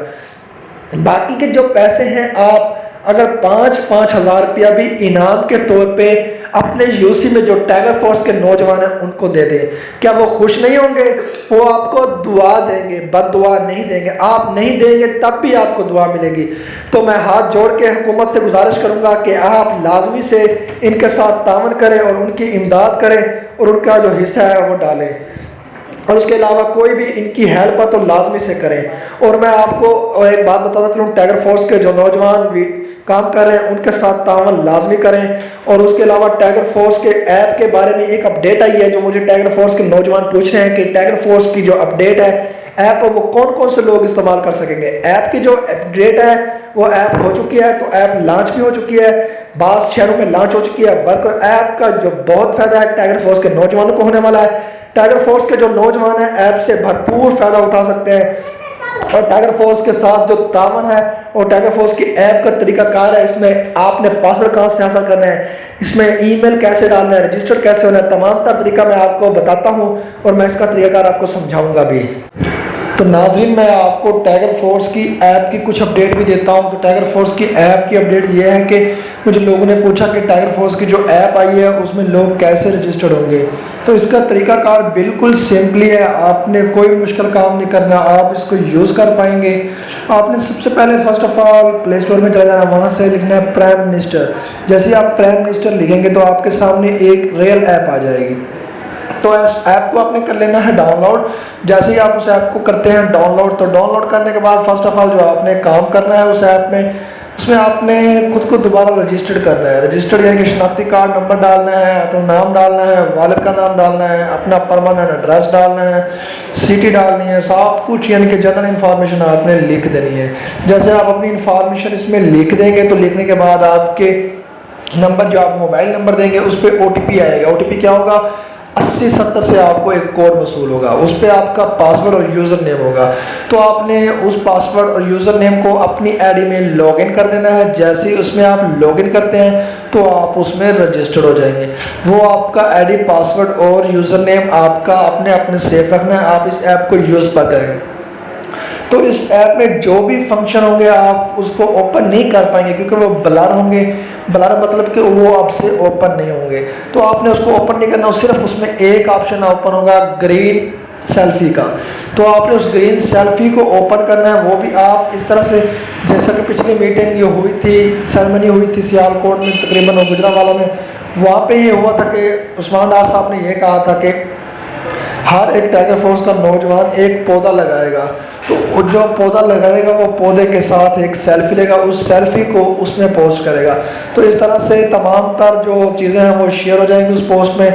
باقی کے جو پیسے ہیں آپ اگر 5 ہزار روپیہ بھی انعام کے طور پہ اپنے یو سی میں جو ٹائیگر فورس کے نوجوان ہیں ان کو دے دیں، کیا وہ خوش نہیں ہوں گے؟ وہ آپ کو دعا دیں گے، بد دعا نہیں دیں گے۔ آپ نہیں دیں گے تب بھی آپ کو دعا ملے گی۔ تو میں ہاتھ جوڑ کے حکومت سے گزارش کروں گا کہ آپ لازمی سے ان کے ساتھ تعاون کریں اور ان کی امداد کریں اور ان کا جو حصہ ہے وہ ڈالیں، اور اس کے علاوہ کوئی بھی ان کی ہیلپ ہے تو لازمی سے کریں۔ اور میں آپ کو ایک بات بتاتا چلوں، ٹائیگر فورس کے جو نوجوان بھی کام کر رہے ہیں ان کے ساتھ تعاون لازمی کریں۔ اور اس کے علاوہ ٹائیگر فورس کے ایپ کے بارے میں ایک اپڈیٹ آئی ہے جو مجھے ٹائیگر فورس کے نوجوان پوچھ رہے ہیں کہ ٹائیگر فورس کی جو اپڈیٹ ہے ایپ وہ کون سے لوگ استعمال کر سکیں گے۔ ایپ کی جو اپڈیٹ ہے وہ ایپ ہو چکی ہے، تو ایپ لانچ بھی ہو چکی ہے، بعض شہروں میں لانچ ہو چکی ہے۔ بلکہ ایپ کا جو بہت فائدہ ہے ٹائیگر فورس کے نوجوانوں کو ہونے والا ہے۔ ٹائیگر فورس کے جو نوجوان ہیں ایپ سے بھرپور فائدہ اٹھا سکتے ہیں، اور ٹائیگر فورس کے ساتھ جو تعاون ہے اور ٹائیگر فورس کی ایپ کا طریقہ کار ہے، اس میں آپ نے پاسورڈ کہاں سے حاصل کرنا ہے، اس میں ای میل کیسے ڈالنا ہے، رجسٹر کیسے ہونا ہے، تمام تر طریقہ میں آپ کو بتاتا ہوں اور میں اس کا طریقہ کار آپ کو سمجھاؤں گا بھی۔ تو ناظرین میں آپ کو ٹائیگر فورس کی ایپ کی کچھ اپڈیٹ بھی دیتا ہوں۔ تو ٹائیگر فورس کی ایپ کی اپڈیٹ یہ ہے کہ مجھے لوگوں نے پوچھا کہ ٹائیگر فورس کی جو ایپ آئی ہے اس میں لوگ کیسے رجسٹرڈ ہوں گے۔ تو اس کا طریقہ کار بالکل سمپلی ہے، آپ نے کوئی مشکل کام نہیں کرنا، آپ اس کو یوز کر پائیں گے۔ آپ نے سب سے پہلے first of all play store میں چلا جانا، وہاں سے لکھنا ہے پرائم منسٹر۔ جیسے ہی آپ پرائم منسٹر لکھیں گے تو آپ کے سامنے ایک ریئل ایپ آ جائے گی۔ تو اس ایپ کو آپ نے کر لینا ہے ڈاؤن لوڈ۔ جیسے ہی آپ اس ایپ کو کرتے ہیں ڈاؤن لوڈ، تو ڈاؤن لوڈ کرنے کے بعد فرسٹ آف آل جو آپ نے کام کرنا ہے اس ایپ میں، اس میں آپ نے خود کو دوبارہ رجسٹرڈ کرنا ہے۔ رجسٹرڈ یعنی کہ شناختی کارڈ نمبر ڈالنا ہے، اپنا نام ڈالنا ہے، والد کا نام ڈالنا ہے، اپنا پرماننٹ ایڈریس ڈالنا ہے، سٹی ڈالنی ہے، سب کچھ یعنی کہ جنرل انفارمیشن آپ نے لکھ دینی ہے۔ جیسے آپ اپنی انفارمیشن اس میں لکھ دیں گے تو لکھنے کے بعد آپ کے نمبر جو آپ موبائل نمبر دیں گے اس پہ او ٹی پی آئے گا۔ او ٹی پی کیا ہوگا؟ 80-70 سے آپ کو ایک کوڈ وصول ہوگا، اس پہ آپ کا پاسورڈ اور یوزر نیم ہوگا۔ تو آپ نے اس پاسورڈ اور یوزر نیم کو اپنی آئی ڈی میں لاگ ان کر دینا ہے۔ جیسے ہی اس میں آپ لاگ ان کرتے ہیں تو آپ اس میں رجسٹرڈ ہو جائیں گے۔ وہ آپ کا آئی ڈی، پاسورڈ اور یوزر نیم آپ کا اپنے سیف رکھنا ہے، آپ اس ایپ کو یوز پر کریں۔ تو اس ایپ میں جو بھی فنکشن ہوں گے آپ اس کو اوپن نہیں کر پائیں گے کیونکہ وہ بلر ہوں گے۔ بلر مطلب کہ وہ آپ سے اوپن نہیں ہوں گے، تو آپ نے اس کو اوپن نہیں کرنا، صرف اس میں ایک آپشن اوپن ہوگا گرین سیلفی کا۔ تو آپ نے اس گرین سیلفی کو اوپن کرنا ہے، وہ بھی آپ اس طرح سے جیسا کہ پچھلی میٹنگ یہ ہوئی تھی، سیرمنی ہوئی تھی سیالکوٹ میں تقریباً گجرانوالہ میں، وہاں پہ یہ ہوا تھا کہ عثمان ڈار صاحب نے یہ کہا تھا کہ ہر ایک ٹائیگر فورس کا نوجوان ایک پودا لگائے گا، تو جو پودا لگائے گا وہ پودے کے ساتھ ایک سیلفی لے گا، اس سیلفی کو اس میں پوسٹ کرے گا۔ تو اس طرح سے تمام تر جو چیزیں ہیں وہ شیئر ہو جائیں گی اس پوسٹ میں۔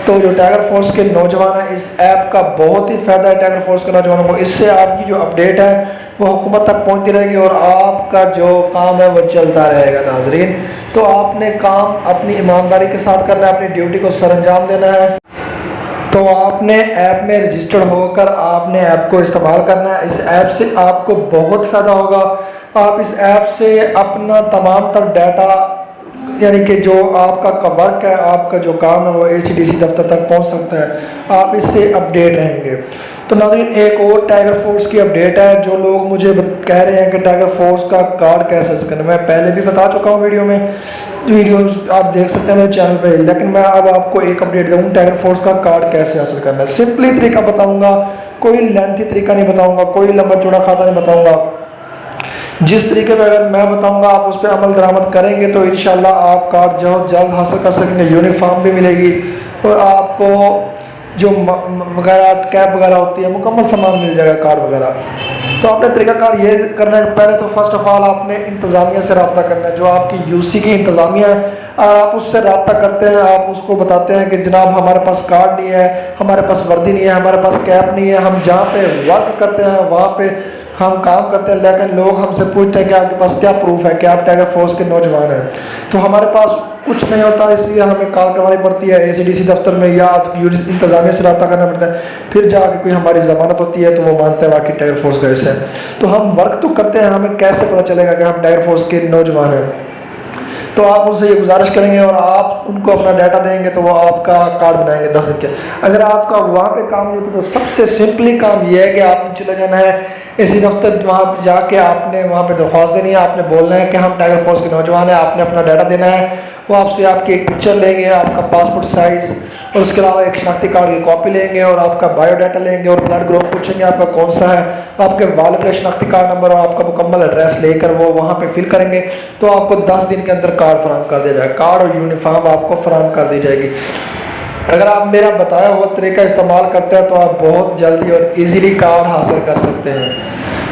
تو جو ٹائیگر فورس کے نوجوان ہیں، اس ایپ کا بہت ہی فائدہ ہے ٹائیگر فورس کے نوجوانوں کو۔ اس سے آپ کی جو اپڈیٹ ہے وہ حکومت تک پہنچتی رہے گی اور آپ کا جو کام ہے وہ چلتا رہے گا۔ ناظرین، تو آپ نے کام اپنی ایمانداری کے ساتھ کرنا ہے، اپنی ڈیوٹی کو سر انجام دینا ہے۔ تو آپ نے ایپ میں رجسٹرڈ ہو کر آپ نے ایپ کو استعمال کرنا ہے۔ اس ایپ سے آپ کو بہت فائدہ ہوگا۔ آپ اس ایپ سے اپنا تمام تر ڈیٹا، یعنی کہ جو آپ کا ورک ہے، آپ کا جو کام ہے وہ ACDC دفتر تک پہنچ سکتا ہے۔ آپ اس سے اپڈیٹ رہیں گے۔ تو ناظرین، ایک اور ٹائیگر فورس کی اپڈیٹ ہے۔ جو لوگ مجھے کہہ رہے ہیں کہ ٹائیگر فورس کا کارڈ کیسے حاصل کرنا، میں پہلے بھی بتا چکا ہوں ویڈیوز آپ دیکھ سکتے ہیں میرے چینل پہ، لیکن میں اب آپ کو ایک اپڈیٹ دوں گا ٹائیگر فورس کا کارڈ کیسے حاصل کرنا ہے۔ سمپلی طریقہ بتاؤں گا، کوئی لینتھی طریقہ نہیں بتاؤں گا، کوئی لمبا چوڑا کھاتا نہیں بتاؤں گا۔ جس طریقے پہ اگر میں بتاؤں گا آپ اس پہ عمل درآمد کریں گے تو انشاءاللہ آپ کارڈ جلد حاصل کر سکیں گے۔ یونیفارم بھی ملے گی اور آپ کو جو وغیرہ کیپ وغیرہ ہوتی ہے مکمل سامان مل جائے گا، کارڈ وغیرہ۔ تو آپ نے طریقہ کار یہ کرنا ہے، پہلے تو فرسٹ آف آل آپ نے انتظامیہ سے رابطہ کرنا ہے، جو آپ کی UC کی انتظامیہ ہے۔ اگر آپ اس سے رابطہ کرتے ہیں، آپ اس کو بتاتے ہیں کہ جناب ہمارے پاس کارڈ نہیں ہے، ہمارے پاس وردی نہیں ہے، ہمارے پاس کیپ نہیں ہے، ہم جہاں پہ ورک کرتے ہیں وہاں پہ ہم کام کرتے ہیں، لیکن لوگ ہم سے پوچھتے ہیں کہ آپ کے پاس کیا پروف ہے کہ آپ ٹائیگر فورس کے نوجوان ہیں۔ تو ہمارے پاس کچھ نہیں ہوتا، اس لیے ہمیں کال کروانی پڑتی ہے ACDC دفتر میں، یا انتظامیہ سے رابطہ کرنا پڑتا ہے، پھر جا کے کوئی ہماری ضمانت ہوتی ہے تو وہ مانتے ہیں واقعی ٹائیگر فورس کا حصہ ہے۔ تو ہم ورک تو کرتے ہیں، ہمیں کیسے پتہ چلے گا کہ ہم ٹائیگر فورس کے نوجوان ہیں؟ تو آپ ان سے یہ گزارش کریں گے اور آپ ان کو اپنا ڈیٹا دیں گے تو وہ آپ کا کارڈ بنائیں گے 10 دن کے۔ اگر آپ کا وہاں پہ کام نہیں ہوتا تو سب سے سمپلی کام یہ ہے کہ آپ نے چلے جانا ہے اسی دفتر، وہاں پہ جا کے آپ نے وہاں پہ درخواست دینی ہے، آپ نے بولنا ہے کہ ہم ٹائیگر فورس کے نوجوان ہیں، آپ نے اپنا ڈیٹا دینا ہے۔ وہ آپ سے آپ کی ایک پکچر لیں گے، آپ کا پاسپورٹ سائز، اور اس کے علاوہ ایک شناختی کارڈ کی کاپی لیں گے اور آپ کا بایو ڈاٹا لیں گے اور بلڈ گروپ پوچھیں گے آپ کا کون سا ہے، آپ کے والد کا شناختی کارڈ نمبر اور آپ کا مکمل ایڈریس لے کر وہ وہاں پہ فل کریں گے تو آپ کو 10 دن کے اندر کارڈ فراہم کر دیا جائے گا۔ کارڈ اور یونیفارم آپ کو فراہم کر دی جائے گی۔ اگر آپ میرا بتایا ہوا طریقہ استعمال کرتے ہیں تو آپ بہت جلدی اور ایزیلی کارڈ حاصل کر سکتے ہیں۔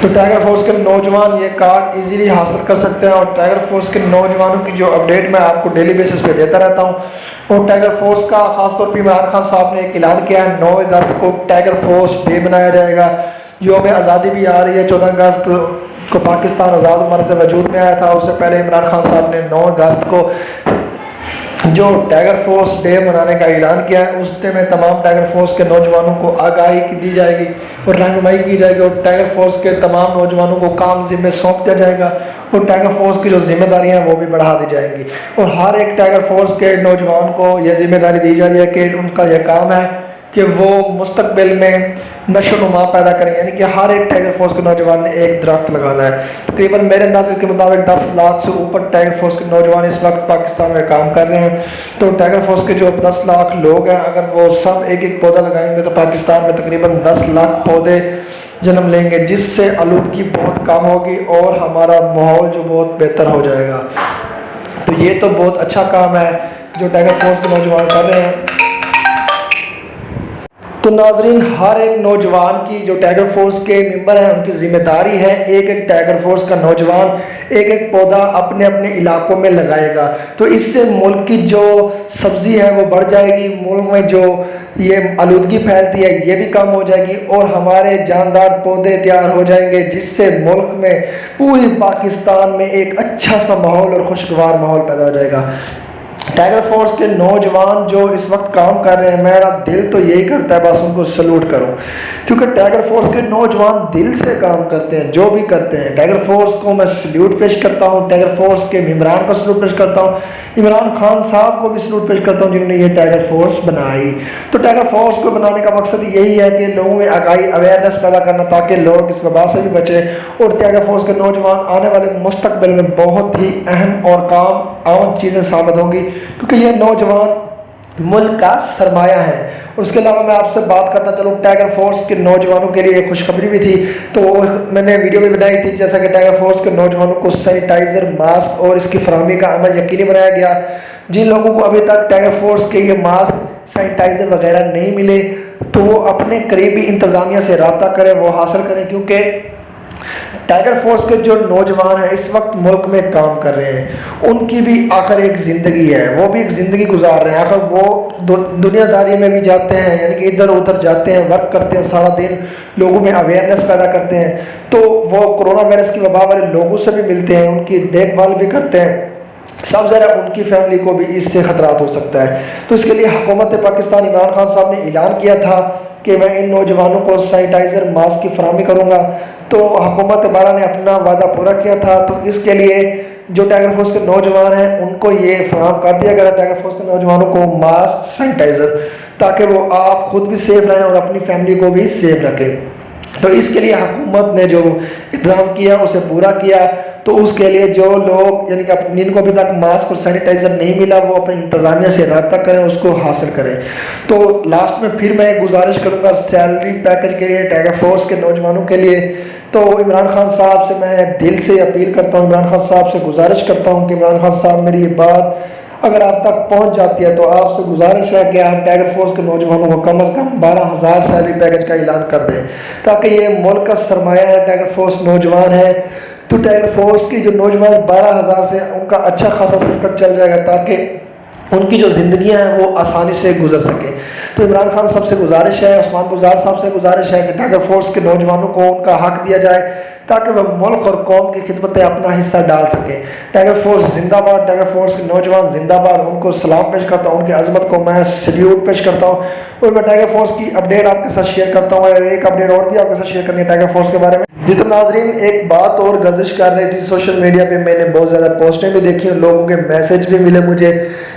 تو ٹائیگر فورس کے نوجوان یہ کارڈ ایزیلی حاصل کر سکتے ہیں، اور ٹائیگر فورس کے نوجوانوں کی جو اپڈیٹ میں آپ کو ڈیلی بیسس پہ دیتا رہتا ہوں۔ اور ٹائیگر فورس کا خاص طور پہ عمران خان صاحب نے ایک اعلان کیا ہے، 9 اگست کو ٹائیگر فورس ڈے منایا جائے گا۔ یوم آزادی بھی آ رہی ہے، 14 اگست کو پاکستان آزاد عمر سے وجود میں آیا تھا۔ اس سے پہلے عمران خان صاحب نے 9 اگست کو جو ٹائیگر فورس ڈے منانے کا اعلان کیا ہے، اس ڈے میں تمام ٹائیگر فورس کے نوجوانوں کو آگاہی دی جائے گی اور رہنمائی کی جائے گی، اور ٹائیگر فورس کے تمام نوجوانوں کو کام ذمے سونپ دیا جائے گا، اور ٹائیگر فورس کی جو ذمہ داریاں ہیں وہ بھی بڑھا دی جائیں گی۔ اور ہر ایک ٹائیگر فورس کے نوجوان کو یہ ذمہ داری دی جا رہی ہے کہ ان کا یہ کام ہے کہ وہ مستقبل میں نشو و نما پیدا کریں، یعنی کہ ہر ایک ٹائیگر فورس کے نوجوان نے ایک درخت لگانا ہے۔ تقریباً میرے اندازے کے مطابق 10 لاکھ سے اوپر ٹائیگر فورس کے نوجوان اس وقت پاکستان میں کام کر رہے ہیں۔ تو ٹائیگر فورس کے جو 10 لاکھ لوگ ہیں، اگر وہ سب ایک ایک پودا لگائیں گے تو پاکستان میں تقریباً 10 لاکھ پودے جنم لیں گے، جس سے آلودگی بہت کم ہوگی اور ہمارا ماحول جو بہت بہتر ہو جائے گا۔ تو یہ تو بہت اچھا کام ہے جو ٹائیگر فورس کے نوجوان کر رہے ہیں۔ تو ناظرین، ہر ایک نوجوان کی جو ٹائیگر فورس کے ممبر ہیں ان کی ذمہ داری ہے ایک ایک ٹائیگر فورس کا نوجوان ایک ایک پودا اپنے اپنے علاقوں میں لگائے گا۔ تو اس سے ملک کی جو سبزی ہے وہ بڑھ جائے گی، ملک میں جو یہ آلودگی پھیلتی ہے یہ بھی کم ہو جائے گی، اور ہمارے جاندار پودے تیار ہو جائیں گے، جس سے ملک میں پوری پاکستان میں ایک اچھا سا ماحول اور خوشگوار ماحول پیدا ہو جائے گا۔ ٹائیگر فورس کے نوجوان جو اس وقت کام کر رہے ہیں، میرا دل تو یہی کرتا ہے بس ان کو سلوٹ کروں، کیونکہ ٹائیگر فورس کے نوجوان دل سے کام کرتے ہیں، جو بھی کرتے ہیں۔ ٹائیگر فورس کو میں سلیوٹ پیش کرتا ہوں، ٹائیگر فورس کے ممبران کو سلوٹ پیش کرتا ہوں، عمران خان صاحب کو بھی سلوٹ پیش کرتا ہوں جنہوں نے یہ ٹائیگر فورس بنائی۔ تو ٹائیگر فورس کو بنانے کا مقصد یہی ہے کہ لوگوں میں آگاہی، اویئرنیس پیدا کرنا، تاکہ لوگ اس وبا سے بھی بچیں، اور ٹائیگر فورس کے نوجوان آنے والے مستقبل میں بہت ہی اہم اور کام آمد چیزیں ثابت ہوں گی، کیونکہ یہ نوجوان ملک کا سرمایہ ہے۔ اور اس کے علاوہ میں آپ سے بات کرتا چلوں، ٹائیگر فورس کے نوجوانوں کے لیے ایک خوشخبری بھی تھی، تو میں نے ویڈیو بھی بنائی تھی، جیسا کہ ٹائیگر فورس کے نوجوانوں کو سینیٹائزر، ماسک اور اس کی فراہمی کا عمل یقینی بنایا گیا۔ جن لوگوں کو ابھی تک ٹائیگر فورس کے یہ ماسک، سینیٹائزر وغیرہ نہیں ملے، تو وہ اپنے قریبی انتظامیہ سے رابطہ کریں، وہ حاصل کریں، کیونکہ ٹائیگر فورس کے جو نوجوان ہیں اس وقت ملک میں کام کر رہے ہیں، ان کی بھی آخر ایک زندگی ہے، وہ بھی ایک زندگی گزار رہے ہیں، آخر وہ دنیا داری میں بھی جاتے ہیں، یعنی کہ ادھر ادھر جاتے ہیں، ورک کرتے ہیں، سارا دن لوگوں میں اویئرنیس پیدا کرتے ہیں، تو وہ کرونا وائرس کی وبا والے لوگوں سے بھی ملتے ہیں، ان کی دیکھ بھال بھی کرتے ہیں، سب ذرا ان کی فیملی کو بھی اس سے خطرات ہو سکتا ہے۔ تو اس کے لیے حکومت پاکستان عمران خان صاحب نے اعلان کیا تھا کہ میں ان نوجوانوں کو سینیٹائزر ماسک کی فراہمی کروں گا، تو حکومت بارہ نے اپنا وعدہ پورا کیا تھا، تو اس کے لیے جو ٹائیگر فورس کے نوجوان ہیں ان کو یہ فراہم کر دیا گیا ٹائیگر فورس کے نوجوانوں کو ماسک، سینیٹائزر، تاکہ وہ آپ خود بھی سیف رہیں اور اپنی فیملی کو بھی سیف رکھیں۔ تو اس کے لیے حکومت نے جو اقدام کیا اسے پورا کیا، تو اس کے لیے جو لوگ یعنی کہ جن کو ابھی تک ماسک اور سینیٹائزر نہیں ملا وہ اپنی انتظامیہ سے رابطہ کریں، اس کو حاصل کریں۔ تو لاسٹ میں پھر میں گزارش کروں گا سیلری پیکج کے لیے ٹائیگر فورس کے نوجوانوں کے لیے، تو عمران خان صاحب سے میں دل سے اپیل کرتا ہوں، عمران خان صاحب سے گزارش کرتا ہوں کہ عمران خان صاحب میری یہ بات اگر آپ تک پہنچ جاتی ہے تو آپ سے گزارش ہے کہ آپ ٹائیگر فورس کے نوجوانوں کو کم از کم 12,000 سیلری پیکج کا اعلان کر دیں، تاکہ یہ ملک کا سرمایہ ہے، ٹائیگر فورس نوجوان ہے، تو ٹائیگر فورس کی جو نوجوان 12,000 سے ان کا اچھا خاصا سرکٹ چل جائے گا، تاکہ ان کی جو زندگیاں ہیں وہ آسانی سے گزر سکیں۔ تو عمران خان صاحب سے گزارش ہے، عثمان گلزار صاحب سے گزارش ہے کہ ٹائیگر فورس کے نوجوانوں کو ان کا حق دیا جائے، تاکہ وہ ملک اور قوم کی خدمت میں اپنا حصہ ڈال سکیں۔ ٹائیگر فورس زندہ باد، ٹائیگر فورس کے نوجوان زندہ باد، ان کو سلام پیش کرتا ہوں، ان کی عظمت کو میں سلیوٹ پیش کرتا ہوں، اور میں ٹائیگر فورس کی اپڈیٹ آپ کے ساتھ شیئر کرتا ہوں، ایک اپڈیٹ اور بھی آپ کے ساتھ شیئر کرنی ہے ٹائیگر فورس کے بارے میں۔ جی تو ناظرین، ایک بات اور گردش کر رہی تھی سوشل میڈیا پہ، میں نے بہت زیادہ پوسٹیں بھی دیکھی، لوگوں کے میسج بھی ملے مجھے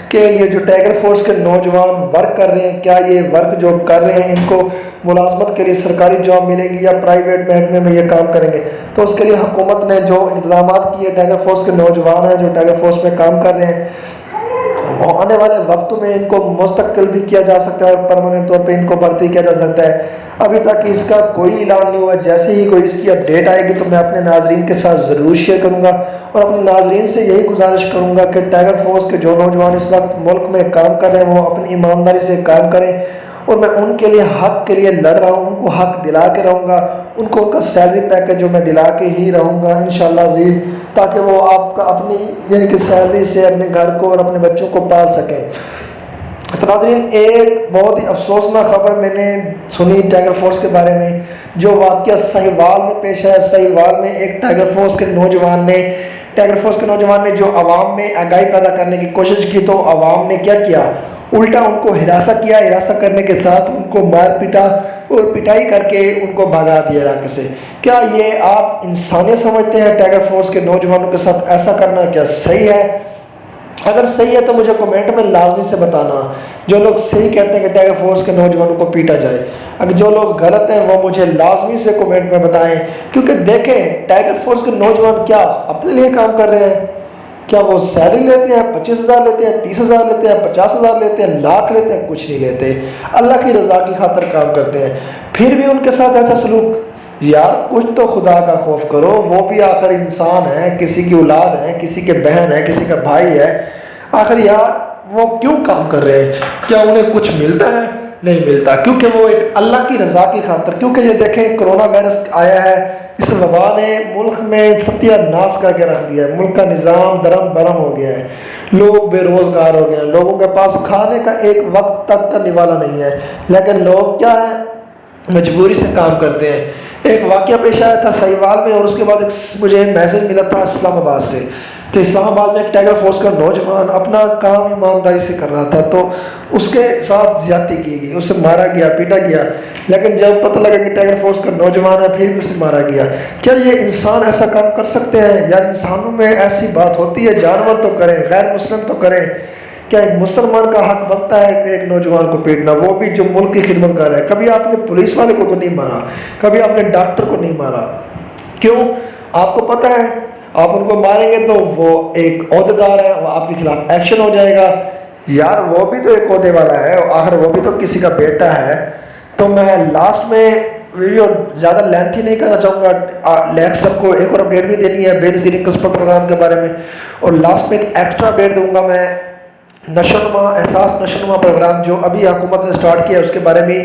کہ یہ جو ٹائیگر فورس کے نوجوان ورک کر رہے ہیں، کیا یہ ورک جو کر رہے ہیں ان کو ملازمت کے لیے سرکاری جاب ملے گی یا پرائیویٹ محکمے میں یہ کام کریں گے؟ تو اس کے لیے حکومت نے جو اقدامات کیے، ٹائیگر فورس کے نوجوان ہیں جو ٹائیگر فورس میں کام کر رہے ہیں، آنے والے وقتوں میں ان کو مستقل بھی کیا جا سکتا ہے اور پرماننٹ طور پہ ان کو بھرتی کیا جا سکتا ہے۔ ابھی تک اس کا کوئی اعلان نہیں ہوا، جیسے ہی کوئی اس کی اپڈیٹ آئے گی تو میں اپنے ناظرین کے ساتھ ضرور شیئر کروں گا، اور اپنے ناظرین سے یہی گزارش کروں گا کہ ٹائیگر فورس کے جو نوجوان اس وقت ملک میں کام کر رہے ہیں وہ اپنی ایمانداری سے کام کریں، اور میں ان کے لیے حق کے لیے لڑ رہا ہوں، ان کو حق دلا کے رہوں گا، ان کو ان کا سیلری پیکج جو میں دلا کے ہی رہوں گا انشاءاللہ عزیز، تاکہ وہ آپ کا اپنی یعنی کہ سیلری سے اپنے گھر کو اور اپنے بچوں کو پال سکیں۔ تو ناظرین، ایک بہت ہی افسوسناک خبر میں نے سنی ٹائیگر فورس کے بارے میں، جو واقعہ سہیوال میں پیش ہے۔ سہیوال میں ایک ٹائیگر فورس کے نوجوان نے جو عوام میں آگاہی پیدا کرنے کی کوشش کی، تو عوام نے کیا کیا، الٹا ان کو ہراساں کیا، ہراساں کرنے کے ساتھ ان کو مار پیٹا اور پٹائی کر کے ان کو بھگا دیا علاقے سے۔ کیا یہ آپ انسانیت سمجھتے ہیں؟ ٹائیگر فورس کے نوجوانوں کے ساتھ ایسا کرنا کیا صحیح ہے؟ اگر صحیح ہے تو مجھے کمنٹ میں لازمی سے بتانا، جو لوگ صحیح کہتے ہیں کہ ٹائیگر فورس کے نوجوانوں کو پیٹا جائے، اگر جو لوگ غلط ہیں وہ مجھے لازمی سے کمنٹ میں بتائیں، کیونکہ دیکھیں ٹائیگر فورس کے نوجوان کیا اپنے لیے کام کر رہے ہیں؟ کیا وہ سیلری لیتے ہیں؟ 25,000 لیتے ہیں، 30,000 لیتے ہیں، 50,000 لیتے ہیں، لاکھ لیتے ہیں؟ کچھ نہیں لیتے، اللہ کی رضا کی خاطر کام کرتے ہیں، پھر بھی ان کے ساتھ ایسا سلوک؟ یار کچھ تو خدا کا خوف کرو، وہ بھی آخر انسان ہے، کسی کی اولاد ہے، کسی کے بہن ہے، کسی کا بھائی ہے، آخر یار وہ کیوں کام کر رہے ہیں؟ کیا انہیں کچھ ملتا ہے؟ نہیں ملتا، کیونکہ وہ ایک اللہ کی رضا کی خاطر، کیونکہ یہ دیکھیں کرونا وائرس آیا ہے، اس وبا نے ملک میں ستیہ ناش کر کے رکھ دیا ہے، ملک کا نظام درم برہم ہو گیا ہے، لوگ بے روزگار ہو گئے ہیں، لوگوں کے پاس کھانے کا ایک وقت تک کا نوالا نہیں ہے، لیکن لوگ کیا ہے، مجبوری سے کام کرتے ہیں۔ ایک واقعہ پیش آیا تھا سہیوال میں، اور اس کے بعد مجھے میسج ملا تھا اسلام آباد سے، تو اسلام آباد میں ایک ٹائیگر فورس کا نوجوان اپنا کام ایمانداری سے کر رہا تھا، تو اس کے ساتھ زیادتی کی گئی، اسے مارا گیا، پیٹا گیا، لیکن جب پتہ لگا کہ ٹائیگر فورس کا نوجوان ہے پھر بھی اسے مارا گیا۔ کیا یہ انسان ایسا کام کر سکتے ہیں؟ یا انسانوں میں ایسی بات ہوتی ہے؟ جانور تو کریں، غیر مسلم تو کریں، کیا ایک مسلمان کا حق بنتا ہے کہ ایک نوجوان کو پیٹنا، وہ بھی جو ملک کی خدمت کر رہا ہے؟ کبھی آپ نے پولیس والے کو تو نہیں مارا، کبھی آپ نے ڈاکٹر کو نہیں مارا، کیوں؟ آپ کو پتہ ہے آپ ان کو ماریں گے تو وہ ایک عہدیدار ہے، وہ آپ کے خلاف ایکشن ہو جائے گا، یار وہ بھی تو ایک عہدے والا ہے، آخر وہ بھی تو کسی کا بیٹا ہے۔ تو میں لاسٹ میں ویڈیو زیادہ لینتھی نہیں کرنا چاہوں گا، لیکس سب کو ایک اور اپڈیٹ بھی دینی ہے بے نظیر انکم پروگرام کے بارے میں، اور لاسٹ میں ایک ایکسٹرا اپڈیٹ دوں گا میں نشو نما، احساس نشو نما پروگرام جو ابھی حکومت نے سٹارٹ کیا ہے اس کے بارے میں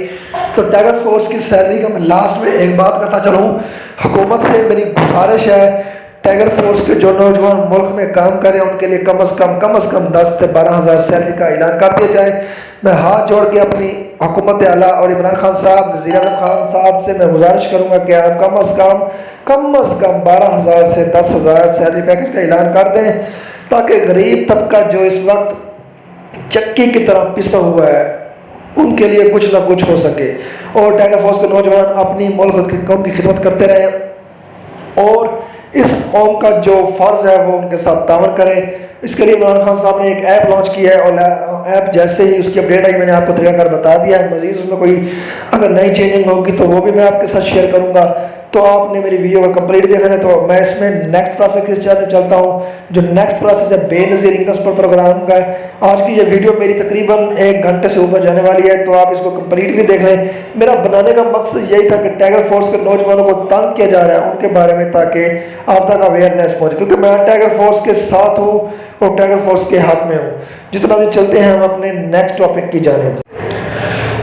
تو ٹائگر فورس کی سیلری کا میں لاسٹ میں ایک بات کرتا چلوں، حکومت سے میری گزارش ہے ٹائگر فورس کے جو نوجوان ملک میں کام کریں ان کے لیے کم از کم 10 سے 12 ہزار سیلری کا اعلان کر دیا جائے۔ میں ہاتھ جوڑ کے اپنی حکومت اعلیٰ اور عمران خان صاحب، وزیر اعظم خان صاحب سے میں گزارش کروں گا کہ آپ کم از کم 12 ہزار سے 10 ہزار سیلری پیکج کا اعلان کر دیں، تاکہ غریب طبقہ جو اس وقت چکی کی طرح پسا ہوا ہے ان کے لیے کچھ نہ کچھ ہو سکے، اور ٹائگر فورس کے نوجوان اپنی ملک کی قوم کی خدمت کرتے رہیں اور اس قوم کا جو فرض ہے وہ ان کے ساتھ تعاون کریں۔ اس کے لیے عمران خان صاحب نے ایک ایپ لانچ کی ہے، اور ایپ جیسے ہی اس کی اپڈیٹ آئی میں نے آپ کو طریقہ کار بتا دیا ہے۔ مزید اس میں کوئی اگر نئی چینجنگ ہوگی تو وہ بھی میں آپ کے ساتھ شیئر کروں گا۔ تو آپ نے میری ویڈیو کا کمپلیٹ دیکھا ہے، تو میں اس میں نیکسٹ پروسیس کی طرف چلتا ہوں۔ جو نیکسٹ پروسیس ہے بے نظیر انکم سپورٹ پروگرام کا ہے۔ آج کی یہ ویڈیو میری تقریباً 1 گھنٹے سے اوپر جانے والی ہے، تو آپ اس کو کمپلیٹ بھی دیکھ لیں۔ میرا بنانے کا مقصد یہی تھا کہ ٹائگر فورس کے نوجوانوں کو تنگ کیا جا رہا ہے ان کے بارے میں، تاکہ آپ تک اویئرنیس پہنچے، کیونکہ میں ٹائگر فورس کے ساتھ ہوں اور ٹائگر فورس کے حق میں ہوں۔ جتنا دن چلتے ہیں ہم اپنے نیکسٹ ٹاپک کی جانب۔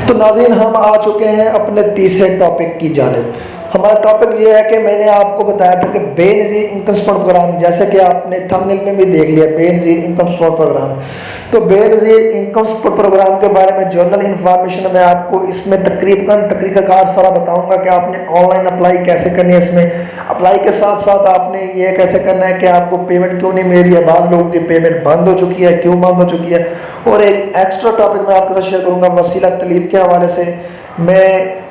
تو ناظرین، ہم آ چکے ہیں اپنے تیسرے ٹاپک کی جانب۔ ہمارا ٹاپک یہ ہے کہ میں نے آپ کو بتایا تھا کہ بے نظیر انکم سپورٹ پروگرام، جیسے کہ آپ نے تھمبنیل میں بھی دیکھ لیا بے نظیر انکم سپورٹ پروگرام۔ تو بے نظیر انکم سپورٹ پروگرام کے بارے میں جنرل انفارمیشن میں آپ کو اس میں تقریباً طریقہ کار سارا بتاؤں گا کہ آپ نے آن لائن اپلائی کیسے کرنی ہے۔ اس میں اپلائی کے ساتھ ساتھ آپ نے یہ کیسے کرنا ہے کہ آپ کو پیمنٹ کیوں نہیں مل رہی ہے، بعض لوگوں کی پیمنٹ بند ہو چکی ہے، کیوں بند ہو چکی ہے، اور ایک ایکسٹرا ٹاپک میں آپ کے ساتھ شیئر کروں گا وسیلہ تعلیم کے حوالے سے۔ میں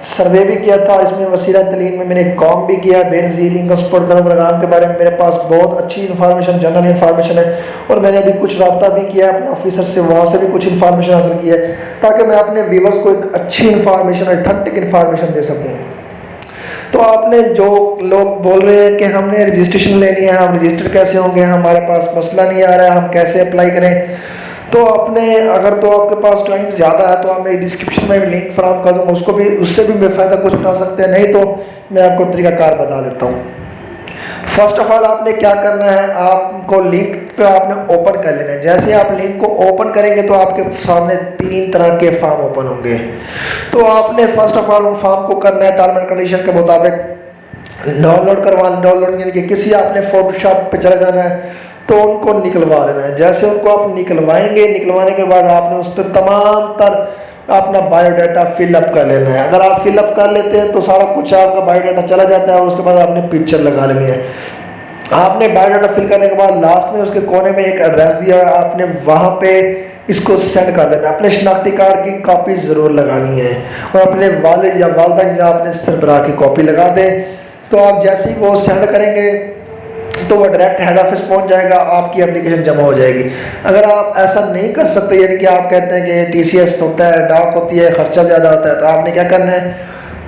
سروے بھی کیا تھا اس میں وسیلہ تعلیم میں، میں نے کام بھی کیا بے نظیر انکم سپورٹ پروگرام کے بارے میں۔ میرے پاس بہت اچھی انفارمیشن، جنرل انفارمیشن ہے، اور میں نے ابھی کچھ رابطہ بھی کیا اپنے آفیسر سے، وہاں سے بھی کچھ انفارمیشن حاصل کی ہے، تاکہ میں اپنے ویورز کو ایک اچھی انفارمیشن، اتھینٹک انفارمیشن دے سکوں۔ تو آپ نے جو لوگ بول رہے ہیں کہ ہم نے رجسٹریشن لینی ہے، ہم رجسٹر کیسے ہوں گے، ہمارے پاس مسئلہ نہیں آ رہا ہے، ہم کیسے اپلائی کریں، تو آپ نے اگر تو آپ کے پاس ٹائم زیادہ ہے تو آپ میری ڈسکرپشن میں لنک فراہم کر دوں گا، اس سے بھی بے فائدہ کچھ اٹھا سکتے ہیں، نہیں تو میں آپ کو طریقہ کار بتا دیتا ہوں۔ فرسٹ آف آل آپ نے کیا کرنا ہے، آپ کو لنک پہ آپ نے اوپن کر لینا ہے۔ جیسے آپ لنک کو اوپن کریں گے تو آپ کے سامنے 3 طرح کے فارم اوپن ہوں گے۔ تو آپ نے first of all in form کو کرنا ہے ٹرم اینڈ کنڈیشن کے مطابق ڈاؤن لوڈ کروانا، ڈاؤن لوڈ یعنی کہ کسی آپ نے فوٹو شاپ پہ چلا جانا ہے تو ان کو نکلوا لینا ہے۔ جیسے ان کو آپ نکلوائیں گے، نکلوانے کے بعد آپ نے اس پہ تمام تر اپنا بایو ڈیٹا فل اپ کر لینا ہے۔ اگر آپ فل اپ کر لیتے ہیں تو سارا کچھ آپ کا بایو ڈیٹا چلا جاتا ہے، اور اس کے بعد آپ نے پکچر لگا لینی ہے۔ آپ نے بایو ڈیٹا فل کرنے کے بعد لاسٹ میں اس کے کونے میں ایک ایڈریس دیا ہے، آپ نے وہاں پہ اس کو سینڈ کر دینا ہے۔ اپنے شناختی کارڈ کی کاپی ضرور لگانی ہے، اور اپنے والد یا والدہ یا اپنے سربراہ کی کاپی لگا دیں۔ تو آپ جیسے ہی وہ سینڈ کریں گے تو وہ ڈائریکٹ ہیڈ آفس پہنچ جائے گا، آپ کی اپلیکیشن جمع ہو جائے گی۔ اگر آپ ایسا نہیں کر سکتے، یعنی کہ آپ کہتے ہیں کہ ٹی سی ایس ہوتا ہے، ڈاک ہوتی ہے، خرچہ زیادہ ہوتا ہے، تو آپ نے کیا کرنا ہے،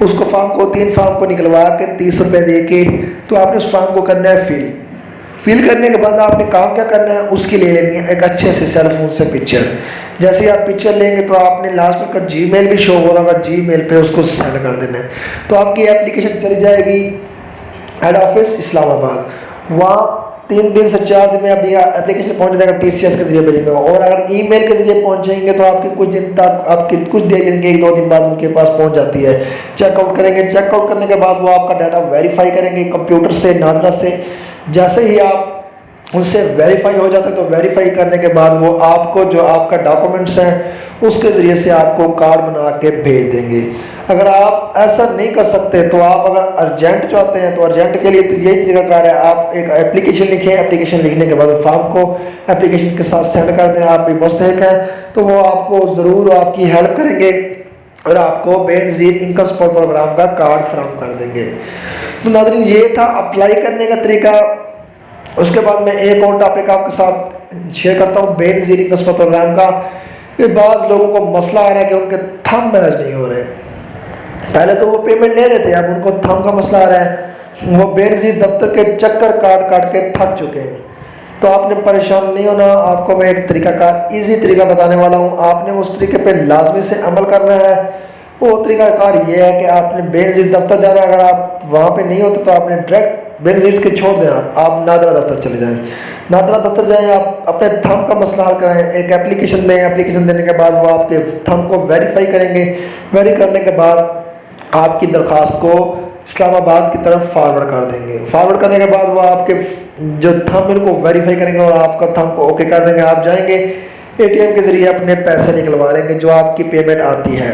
اس کو فارم کو 3 فارم کو نکلوا کے 30 روپے دے کے تو آپ نے اس فارم کو کرنا ہے فل کرنے کے بعد آپ نے کام کیا کرنا ہے، اس کی لے لینی ہے ایک اچھے سے سیل فون سے پکچر۔ جیسے ہی آپ پکچر لیں گے تو آپ نے لاسٹ میں جی میل بھی شو ہو رہا ہوگا، جی میل پہ اس کو سینڈ کر دینا ہے۔ تو آپ کی اپلیکیشن چلی جائے گی ہیڈ آفس اسلام آباد، وہاں 3 دن سے 4 دن میں اپنی اپلیکیشن پہنچ جائے گا، ٹی سی ایس کے ذریعے بھیجیں گے۔ اور اگر ای میل کے ذریعے پہنچیں گے تو آپ کے کچھ دن تک، آپ کی کچھ دیر یعنی کہ 1-2 دن بعد ان کے پاس پہنچ جاتی ہے۔ چیک آؤٹ کریں گے، چیک آؤٹ کرنے کے بعد وہ آپ کا ڈاٹا ویریفائی کریں گے کمپیوٹر سے، نادرا سے۔ جیسے ہی آپ ان سے ویریفائی ہو جاتا ہے تو ویریفائی کرنے کے بعد وہ آپ کو جو آپ کا ڈاکومنٹس ہیں اس کے ذریعے سے آپ کو کارڈ بنا کے بھیج دیں گے۔ اگر آپ ایسا نہیں کر سکتے تو آپ اگر ارجنٹ چاہتے ہیں تو ارجنٹ کے لیے تو یہی طریقہ کار ہے، آپ ایک اپلیکیشن لکھیں، اپلیکیشن لکھنے کے بعد فارم کو اپلیکیشن کے ساتھ سینڈ کر دیں۔ آپ بھی مستحق ہیں تو وہ آپ کو ضرور آپ کی ہیلپ کریں گے اور آپ کو بے نظیر انکم سپورٹ پروگرام کا کارڈ فراہم کر دیں گے۔ تو ناظرین، یہ تھا اپلائی کرنے کا طریقہ۔ اس کے بعد میں ایک اور ٹاپک آپ کے ساتھ شیئر کرتا ہوں بے نظیر انکم سپورٹ پروگرام کا۔ کہ بعض لوگوں کو مسئلہ آ رہا ہے کہ ان کے تھم میچ نہیں ہو رہے، پہلے تو وہ پیمنٹ لے رہے تھے، اب ان کو تھم کا مسئلہ آ رہا ہے، وہ بے نظیر دفتر کے چکر کاٹ کے تھک چکے ہیں۔ تو آپ نے پریشان نہیں ہونا، آپ کو میں ایک طریقہ کار ایزی طریقہ بتانے والا ہوں، آپ نے اس طریقے پہ لازمی سے عمل کرنا ہے۔ وہ طریقہ کار یہ ہے کہ آپ نے بے نظیر دفتر جانا ہے، اگر آپ وہاں پہ نہیں ہوتے تو آپ نے ڈائریکٹ بینظیر کے چھوڑ دیں، آپ نادرہ دفتر چلے جائیں، نادرہ دفتر جائیں، آپ اپنے تھم کا مسئلہ حل کرائیں، ایک اپلیکیشن دیں، اپلیکیشن دینے کے بعد وہ آپ کے تھم کو ویریفائی کریں گے، ویری کرنے کے بعد آپ کی درخواست کو اسلام آباد کی طرف فارورڈ کر دیں گے، فارورڈ کرنے کے بعد وہ آپ کے جو تھم ان کو ویریفائی کریں گے اور آپ کا تھم کو اوکے کر دیں گے، آپ جائیں گے اے ٹی ایم کے ذریعے اپنے پیسے نکلوا لیں گے جو آپ کی پیمنٹ آتی ہے۔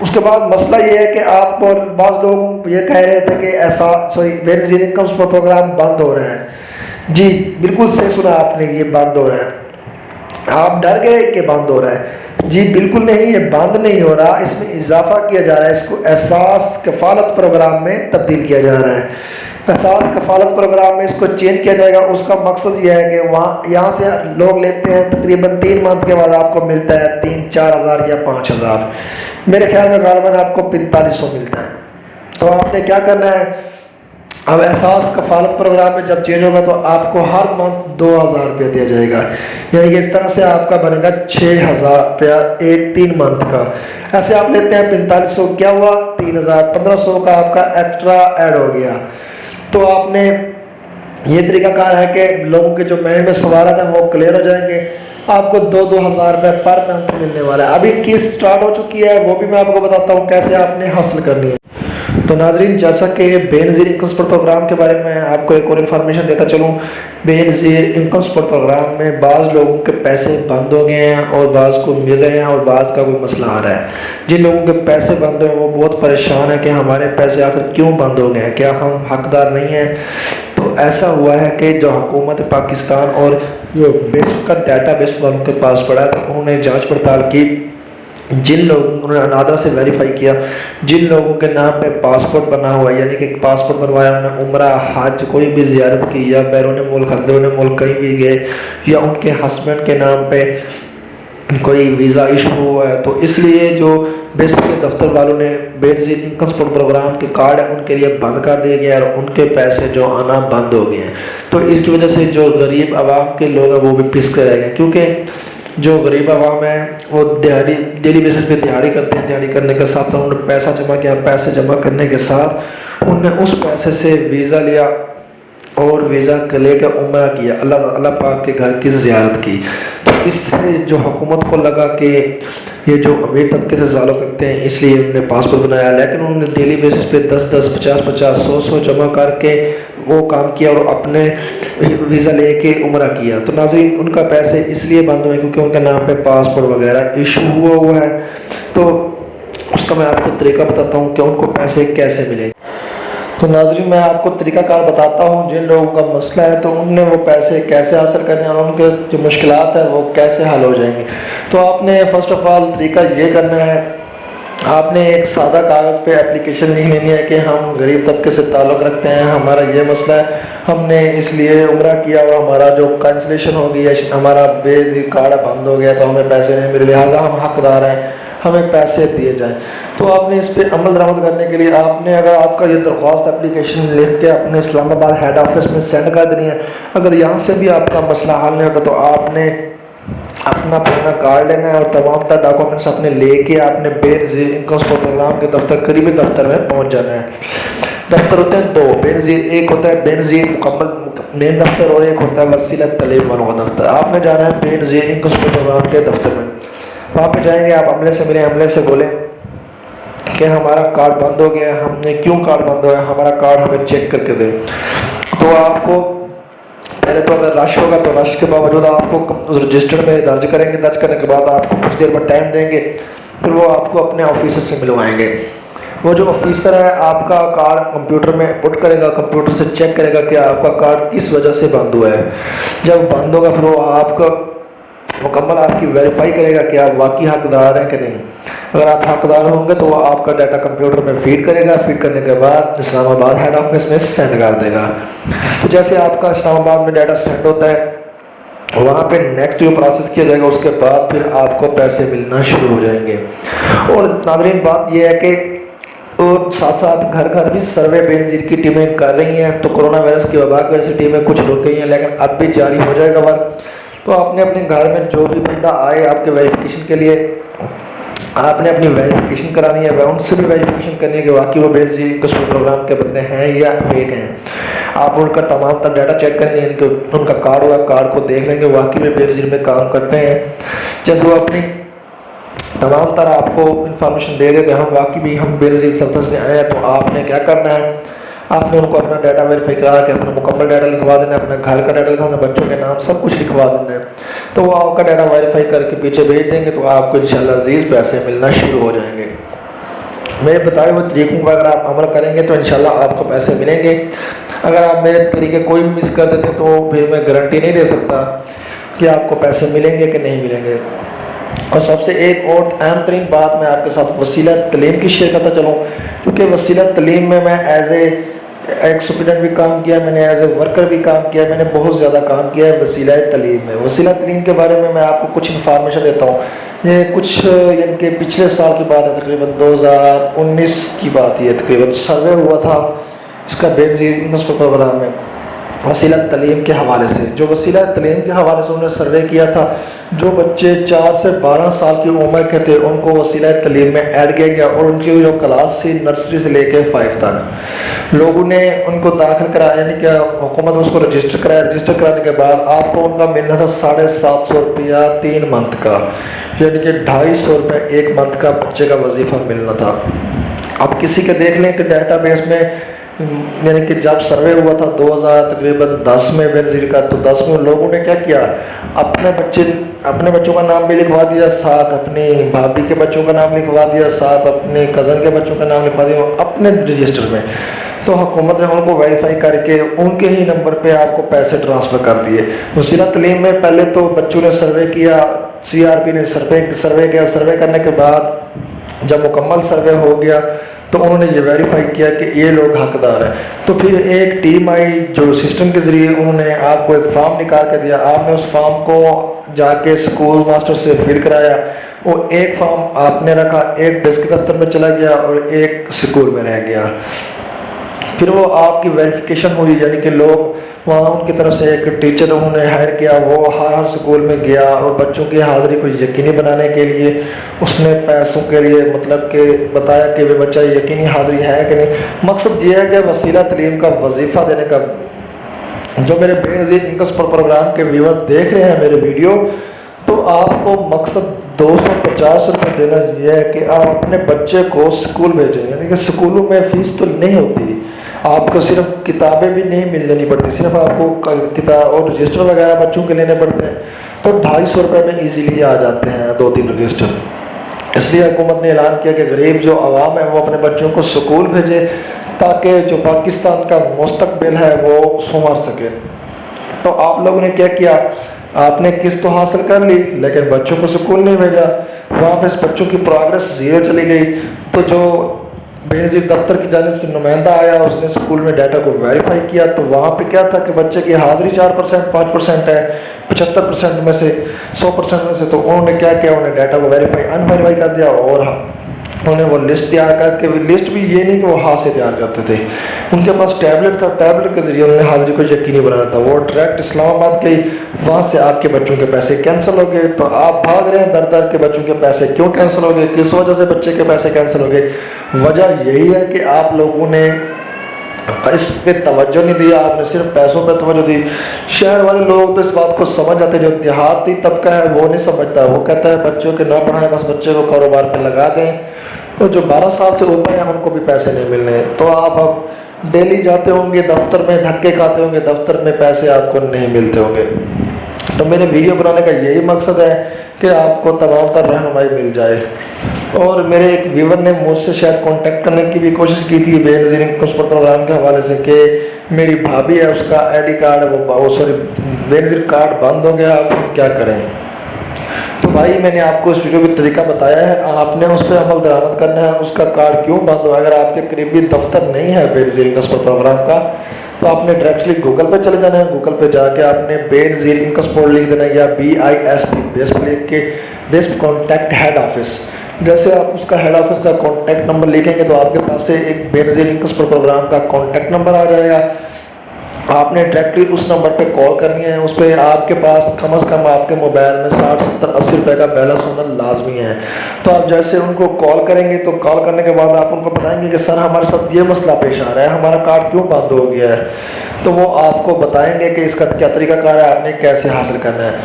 اس کے بعد مسئلہ یہ ہے کہ آپ کو بعض لوگ یہ کہہ رہے تھے کہ ایسا بینظیر انکم سپورٹ پروگرام بند ہو رہا ہے، جی بالکل صحیح سنا آپ نے، یہ بند ہو رہا ہے، آپ ڈر گئے کہ بند ہو رہا ہے، جی بالکل نہیں، یہ بند نہیں ہو رہا، اس میں اضافہ کیا جا رہا ہے، اس کو احساس کفالت پروگرام میں تبدیل کیا جا رہا ہے، احساس کفالت پروگرام میں اس کو چینج کیا جائے گا۔ اس کا مقصد یہ ہے کہ یہاں سے لوگ لیتے ہیں، تقریباً 3 منتھ کے بعد آپ کو ملتا ہے 3-4 ہزار یا 5 ہزار، میرے خیال میں غالباً آپ کو 4500 ملتا ہے۔ تو آپ نے کیا کرنا ہے، اب احساس کفالت پروگرام میں جب چینج ہوگا تو آپ کو ہر منتھ 2000 روپیہ دیا جائے گا، یعنی کہ اس طرح سے آپ کا بنے گا 6000 روپیہ ایک 3 منتھ کا۔ ایسے آپ لیتے ہیں 4500، کیا ہوا 3000، 1500 کا آپ کا ایکسٹرا ایڈ ہو گیا۔ تو آپ نے یہ طریقہ کار ہے کہ لوگوں کے جو مہینے میں سوالات ہیں وہ کلیئر ہو جائیں گے، آپ کو 2-2000 روپے پر منتھ ملنے والا ہے۔ ابھی کس سٹارٹ ہو چکی ہے وہ بھی میں آپ کو بتاتا ہوں کیسے آپ نے حاصل کرنی ہے۔ تو ناظرین، جیسا کہ بینظیر انکم سپورٹ پروگرام کے بارے میں آپ کو ایک اور انفارمیشن دیتا چلوں، بینظیر انکم سپورٹ پروگرام میں بعض لوگوں کے پیسے بند ہو گئے ہیں اور بعض کو مل رہے ہیں اور بعض کا کوئی مسئلہ آ رہا ہے۔ جن لوگوں کے پیسے بند ہوئے ہیں وہ بہت پریشان ہیں کہ ہمارے پیسے آخر کیوں بند ہو گئے ہیں، کیا ہم حقدار نہیں ہیں؟ تو ایسا ہوا ہے کہ جو حکومت پاکستان اور جو بیس کا ڈیٹا بیس والوں کے پاس پڑا تو انہوں نے جانچ پڑتال کی، جن لوگوں انہوں نے نادرہ سے ویریفائی کیا، جن لوگوں کے نام پہ پاسپورٹ بنا ہوا ہے، یعنی کہ پاسپورٹ بنوایا انہوں نے، عمرہ حج کوئی بھی زیارت کی یا بیرون ملک اندرون ملک کہیں بھی گئے، یا ان کے ہسبینڈ کے نام پہ کوئی ویزا ایشو ہوا ہے، تو اس لیے جو بیسٹ کے دفتر والوں نے بینظیر انکم سپورٹ پروگرام کے کارڈ ہیں ان کے لیے بند کر دیے گئے اور ان کے پیسے جو آنا بند ہو گئے ہیں۔ تو اس کی وجہ سے جو غریب عوام کے لوگ ہیں وہ بھی پس کے رہ گئے، کیونکہ جو غریب عوام ہیں وہ دیہڑی ڈیلی بیسس پہ دیہڑی کرتے ہیں، دیہڑی کرنے کے ساتھ انہوں نے پیسہ جمع کیا، پیسے جمع کرنے کے ساتھ انہوں نے اس پیسے سے ویزا لیا اور ویزا لے کے عمرہ کیا، اللہ پاک کے گھر کی زیارت کی۔ تو اس سے جو حکومت کو لگا کہ یہ جو امیر طبقے سے تعلق رکھتے ہیں اس لیے انہوں نے پاسپورٹ بنایا، لیکن انہوں نے ڈیلی بیسس پہ 10-10 50-50 100 جمع کر کے وہ کام کیا اور اپنے ویزا لے کے عمرہ کیا۔ تو ناظرین، ان کا پیسے اس لیے بند ہوئے کیونکہ ان کے نام پہ پاسپورٹ وغیرہ ایشو ہوا ہے۔ تو اس کا میں آپ کو طریقہ بتاتا ہوں کہ ان کو پیسے کیسے ملیں۔ تو ناظرین، میں آپ کو طریقہ کار بتاتا ہوں، جن لوگوں کا مسئلہ ہے تو ان نے وہ پیسے کیسے حاصل کرنے ہیں اور ان کے جو مشکلات ہیں وہ کیسے حل ہو جائیں گے۔ تو آپ نے فرسٹ آف آل طریقہ یہ کرنا ہے، آپ نے ایک سادہ کاغذ پہ اپلیکیشن لکھ لینی ہے کہ ہم غریب طبقے سے تعلق رکھتے ہیں، ہمارا یہ مسئلہ ہے، ہم نے اس لیے عمرہ کیا اور ہمارا جو کینسلیشن ہو گئی ہے، ہمارا کارڈ بند ہو گیا تو ہمیں پیسے نہیں ملے، لہٰذا ہم حقدار ہیں، ہمیں پیسے دیے جائیں۔ تو آپ نے اس پہ عمل درآمد کرنے کے لیے آپ نے، اگر آپ کا یہ درخواست اپلیکیشن لکھ کے اپنے اسلام آباد ہیڈ آفس میں سینڈ کر دینی ہے، اگر یہاں سے بھی آپ کا مسئلہ حل نہیں ہوگا تو آپ نے اپنا پرانا کارڈ لینا ہے اور تمام تر ڈاکومنٹس اپنے لے کے آپ نے بینظیر انکم سپورٹ پروگرام کے دفتر، قریبی دفتر میں پہنچ جانا ہے۔ دفتر ہوتے ہیں 2، بینظیر، ایک ہوتا ہے بینظیر مکمل مین دفتر اور ایک ہوتا ہے وسیلہ تعلیم والوں کا دفتر۔ آپ نے جانا ہے بینظیر انکم سپورٹ پروگرام کے دفتر میں، وہاں پہ جائیں گے، آپ عملے سے ملیں، عملے سے بولیں کہ ہمارا کارڈ بند ہو گیا ہے، ہم نے کیوں کارڈ بند ہوا ہے، ہمارا کارڈ ہمیں چیک کر کے دیں۔ تو آپ کو پہلے تو اگر رش ہوگا تو رش کے باوجود آپ کو رجسٹر میں درج کریں گے، درج کرنے کے بعد آپ کو کچھ دیر میں ٹائم دیں گے، پھر وہ آپ کو اپنے آفیسر سے ملوائیں گے۔ وہ جو آفیسر ہے آپ کا کارڈ کمپیوٹر میں پٹ کرے گا، کمپیوٹر سے چیک کرے گا کہ آپ کا کارڈ کس وجہ سے بند ہوا ہے۔ جب بند ہوگا پھر وہ آپ کا مکمل آپ کی ویریفائی کرے گا کہ آپ واقعی حقدار ہیں کہ نہیں۔ اگر آپ حقدار ہوں گے تو وہ آپ کا ڈیٹا کمپیوٹر میں فیڈ کرے گا، فیڈ کرنے کے بعد اسلام آباد ہیڈ آفس میں سینڈ کر دے گا۔ تو جیسے آپ کا اسلام آباد میں ڈیٹا سینڈ ہوتا ہے، وہاں پہ نیکسٹ جو پروسیس کیا جائے گا اس کے بعد پھر آپ کو پیسے ملنا شروع ہو جائیں گے۔ اور ناظرین، بات یہ ہے کہ اور ساتھ ساتھ گھر گھر بھی سروے بینظیر کی ٹیمیں کر رہی ہیں۔ تو کرونا وائرس کی وبا کی وجہ سے ٹیمیں کچھ رک گئی ہیں، لیکن اب بھی جاری ہو جائے گا ورک۔ تو آپ نے اپنے گھر میں جو بھی بندہ آئے آپ کے ویریفیکیشن کے لیے، آپ نے اپنی ویریفیکیشن کرانی ہے، ان سے بھی ویریفیکیشن کرنی ہے کہ واقعی وہ بینظیر انکم سپورٹ پروگرام کے بندے ہیں یا فیک ہیں۔ آپ ان کا تمام تر ڈیٹا چیک کریں گے، یعنی کہ ان کا کارڈ ہوگا، کارڈ کو دیکھ لیں گے واقعی میں بے نظیر میں کام کرتے ہیں، جیسے وہ اپنی تمام طرح آپ کو انفارمیشن دے دیتے ہیں ہم واقعی بھی ہم بے نظیر سبتر سے آئے ہیں۔ تو آپ نے کیا کرنا ہے، آپ نے ان کو اپنا ڈیٹا ویریفائی کرا کے اپنا مکمل ڈیٹا لکھوا دینا ہے، اپنا گھر کا ڈیٹا لکھوا دینا ہے، بچوں کے نام سب کچھ لکھوا دینا ہے، تو وہ آپ کا ڈیٹا ویریفائی کر کے پیچھے بھیج دیں گے، تو آپ کو انشاءاللہ عزیز پیسے ملنا شروع ہو جائیں گے۔ میرے بتائے ہوئے طریقوں پر اگر آپ عمل کریں گے تو انشاءاللہ آپ کو پیسے ملیں گے۔ اگر آپ میرے طریقے کوئی بھی مس کر دیتے تو پھر میں گارنٹی نہیں دے سکتا کہ آپ کو پیسے ملیں گے کہ نہیں ملیں گے۔ اور سب سے ایک اور اہم ترین بات میں آپ کے ساتھ وسیلہ تعلیم کی شیئر کرتا چلوں، کیونکہ وسیلہ تعلیم میں ایز اے ایک اسٹوڈنٹ بھی کام کیا، میں نے ایز اے ورکر بھی کام کیا، میں نے بہت زیادہ کام کیا ہے وسیلہ تعلیم میں۔ وسیلہ تعلیم کے بارے میں آپ کو کچھ انفارمیشن دیتا ہوں۔ یہ کچھ یعنی کہ پچھلے سال کی بات ہے، تقریباً 2019 کی بات ہے، تقریباً سروے ہوا تھا اس کا بے نظیر انویسٹمنٹ پروگرام میں وسیلہ تعلیم کے حوالے سے۔ جو وسیلہ تعلیم کے حوالے سے انہوں نے سروے کیا تھا، جو بچے 4 سے 12 سال کی عمر کے تھے ان کو وسیلہ تعلیم میں ایڈ کیا گیا، اور ان کی جو کلاس تھی نرسری سے لے کے 5 تک لوگوں نے ان کو داخل کرایا، یعنی کہ حکومت اس کو رجسٹر کرایا۔ رجسٹر کرانے کے بعد آپ کو ان کا ملنا تھا 750 روپیہ 3 منتھ کا، یعنی کہ 250 روپے 1 منتھ کا بچے کا وظیفہ ملنا تھا۔ اب کسی کے دیکھ لیں کہ ڈیٹا بیس میں، یعنی کہ جب سروے ہوا تھا 2010 میں بے نظیر کا، تو 10 میں لوگوں نے کیا کیا، اپنے بچوں کا نام بھی لکھوا دیا، ساتھ اپنی بھابھی کے بچوں کا نام لکھوا دیا، ساتھ اپنے کزن کے بچوں کا نام لکھوا دیا اپنے رجسٹر میں۔ تو حکومت نے ان کو ویریفائی کر کے ان کے ہی نمبر پہ آپ کو پیسے ٹرانسفر کر دیے۔ وسیلہ تعلیم میں پہلے تو بچوں نے سروے کیا، CRP نے سروے کیا، سروے کرنے کے بعد جب مکمل سروے ہو گیا تو انہوں نے یہ ویریفائی کیا کہ یہ لوگ حقدار ہیں، تو پھر ایک ٹیم آئی جو سسٹم کے ذریعے انہوں نے آپ کو ایک فارم نکال کے دیا، آپ نے اس فارم کو جا کے اسکول ماسٹر سے فل کرایا، وہ ایک فارم آپ نے رکھا، ایک ڈیسک دفتر میں چلا گیا اور ایک اسکول میں رہ گیا۔ پھر وہ آپ کی ویریفیکیشن ہوئی، یعنی کہ لوگ وہاں ان کی طرف سے ایک ٹیچر انہوں نے ہائر کیا، وہ ہر اسکول میں گیا اور بچوں کی حاضری کو یقینی بنانے کے لیے اس نے پیسوں کے لیے مطلب کہ بتایا کہ وہ بچہ یقینی حاضری ہے کہ نہیں۔ مقصد یہ ہے کہ وسیلہ تعلیم کا وظیفہ دینے کا، جو میرے بے نظیر انکم پروگرام کے ویور دیکھ رہے ہیں میرے ویڈیو، تو آپ کو مقصد 250 روپے دینا یہ ہے کہ آپ اپنے بچے کو اسکول بھیجیں، یعنی کہ اسکولوں میں فیس تو نہیں ہوتی، آپ کو صرف کتابیں بھی نہیں لینی پڑتی، صرف آپ کو کتاب اور رجسٹر وغیرہ بچوں کے لینے پڑتے ہیں، تو 250 روپے میں ایزیلی آ جاتے ہیں 2-3 رجسٹر۔ اس لیے حکومت نے اعلان کیا کہ غریب جو عوام ہے وہ اپنے بچوں کو اسکول بھیجے تاکہ جو پاکستان کا مستقبل ہے وہ سنور سکے۔ تو آپ لوگوں نے کیا کیا، آپ نے قسط تو حاصل کر لی لیکن بچوں کو اسکول نہیں بھیجا، وہاں پہ بچوں کی پروگرس 0 چلی گئی۔ تو جو بے نظیر دفتر کی جانب سے نمائندہ آیا، اس نے اسکول میں ڈیٹا کو ویریفائی کیا، تو وہاں پہ کیا تھا کہ بچے کی حاضری 4%، 5% ہے 75% میں سے 100% میں سے، تو انہوں نے کیا کیا، انہوں نے ڈیٹا کو ان ویریفائی کر دیا، اور انہوں نے وہ لسٹ تیار کر کے، لسٹ بھی یہ نہیں کہ وہ ہاتھ سے تیار کرتے تھے، ان کے پاس ٹیبلٹ تھا، ٹیبلٹ کے ذریعے انہوں نے حاضری کو یقینی بنانا تھا۔ وہ ڈائریکٹ اسلام آباد گئی، وہاں سے آپ کے بچوں کے پیسے کینسل ہو گئے، تو آپ بھاگ رہے ہیں در در کے بچوں کے پیسے کیوں کینسل ہو گئے، کس وجہ سے بچے کے پیسے کینسل ہو گئے؟ وجہ یہی ہے کہ آپ لوگوں نے اس پہ توجہ نہیں دیا، آپ نے صرف پیسوں پہ توجہ دی۔ شہر والے لوگ تو اس بات کو سمجھ جاتے، جو دیہاتی طبقہ ہے وہ نہیں سمجھتا، وہ کہتا ہے بچوں کے نہ پڑھائیں، بس بچے کو کاروبار پہ لگا دیں، تو جو 12 سال سے اوپر ہیں ان کو بھی پیسے نہیں ملنے۔ تو آپ اب ڈیلی جاتے ہوں گے دفتر میں، دھکے کھاتے ہوں گے دفتر میں، پیسے آپ کو نہیں ملتے ہوں گے۔ تو میرے ویڈیو بنانے کا یہی مقصد ہے کہ آپ کو تمام تر رہنمائی مل جائے۔ اور میرے ایک ویور نے مجھ سے شاید کانٹیکٹ کرنے کی بھی کوشش کی تھی بے نظیر انکم پروگرام کے حوالے سے کہ میری بھابھی ہے، اس کا ID کارڈ بے نظیر کارڈ بند ہو گیا، آپ کیا کریں؟ تو بھائی میں نے آپ کو اس ویڈیو کا طریقہ بتایا ہے، آپ نے اس پہ عمل درآمد کرنا ہے۔ اس کا کارڈ کیوں بند ہو؟ اگر آپ کے قریبی دفتر نہیں ہے بے نظیر انکم پروگرام کا، تو آپ نے ڈائریکٹلی گوگل پہ چلے جانا ہے، گوگل پہ جا کے آپ نے بے نظیر انکم لکھ دینا ہے، یا BISP بیس پہ لکھ کے بیسٹ کانٹیکٹ ہیڈ آفس۔ جیسے آپ اس کا ہیڈ آفس کا کانٹیکٹ نمبر لکھیں گے تو آپ کے پاس سے ایک بے نظیر انکم پروگرام کا کانٹیکٹ نمبر آ جائے گا، آپ نے ڈائریکٹلی اس نمبر پہ کال کرنی ہے۔ اس پہ آپ کے پاس کم از کم آپ کے موبائل میں 60 70 80 روپے کا بیلنس ہونا لازمی ہے۔ تو آپ جیسے ان کو کال کریں گے تو کال کرنے کے بعد آپ ان کو بتائیں گے کہ سر ہمارے ساتھ یہ مسئلہ پیش آ رہا ہے، ہمارا کارڈ کیوں بند ہو گیا ہے، تو وہ آپ کو بتائیں گے کہ اس کا کیا طریقہ کار ہے، آپ نے کیسے حاصل کرنا ہے۔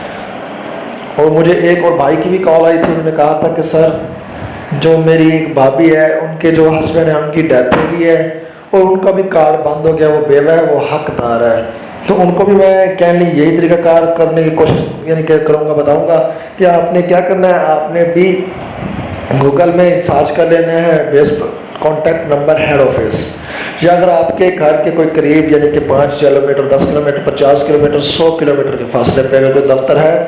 اور مجھے ایک اور بھائی کی بھی کال آئی تھی، انہوں نے کہا تھا کہ سر جو میری ایک بھابھی ہے ان کے جو ہسبینڈ ہیں ان کی ڈیتھ ہو گئی ہے اور ان کا بھی کارڈ بند ہو گیا، وہ بیوہ ہے، وہ حقدار ہے، تو ان کو بھی میں کہنے یہی طریقہ کار کرنے کی کوشش یعنی کہ کروں گا، بتاؤں گا کہ آپ نے کیا کرنا ہے۔ آپ نے بھی گوگل میں سرچ کر لینا ہے best contact number head office, یا اگر آپ کے گھر کے کوئی قریب یعنی کہ 5 کلومیٹر 10 کلومیٹر 50 کلومیٹر 100 کلومیٹر کے فاصلے پہ اگر کوئی دفتر ہے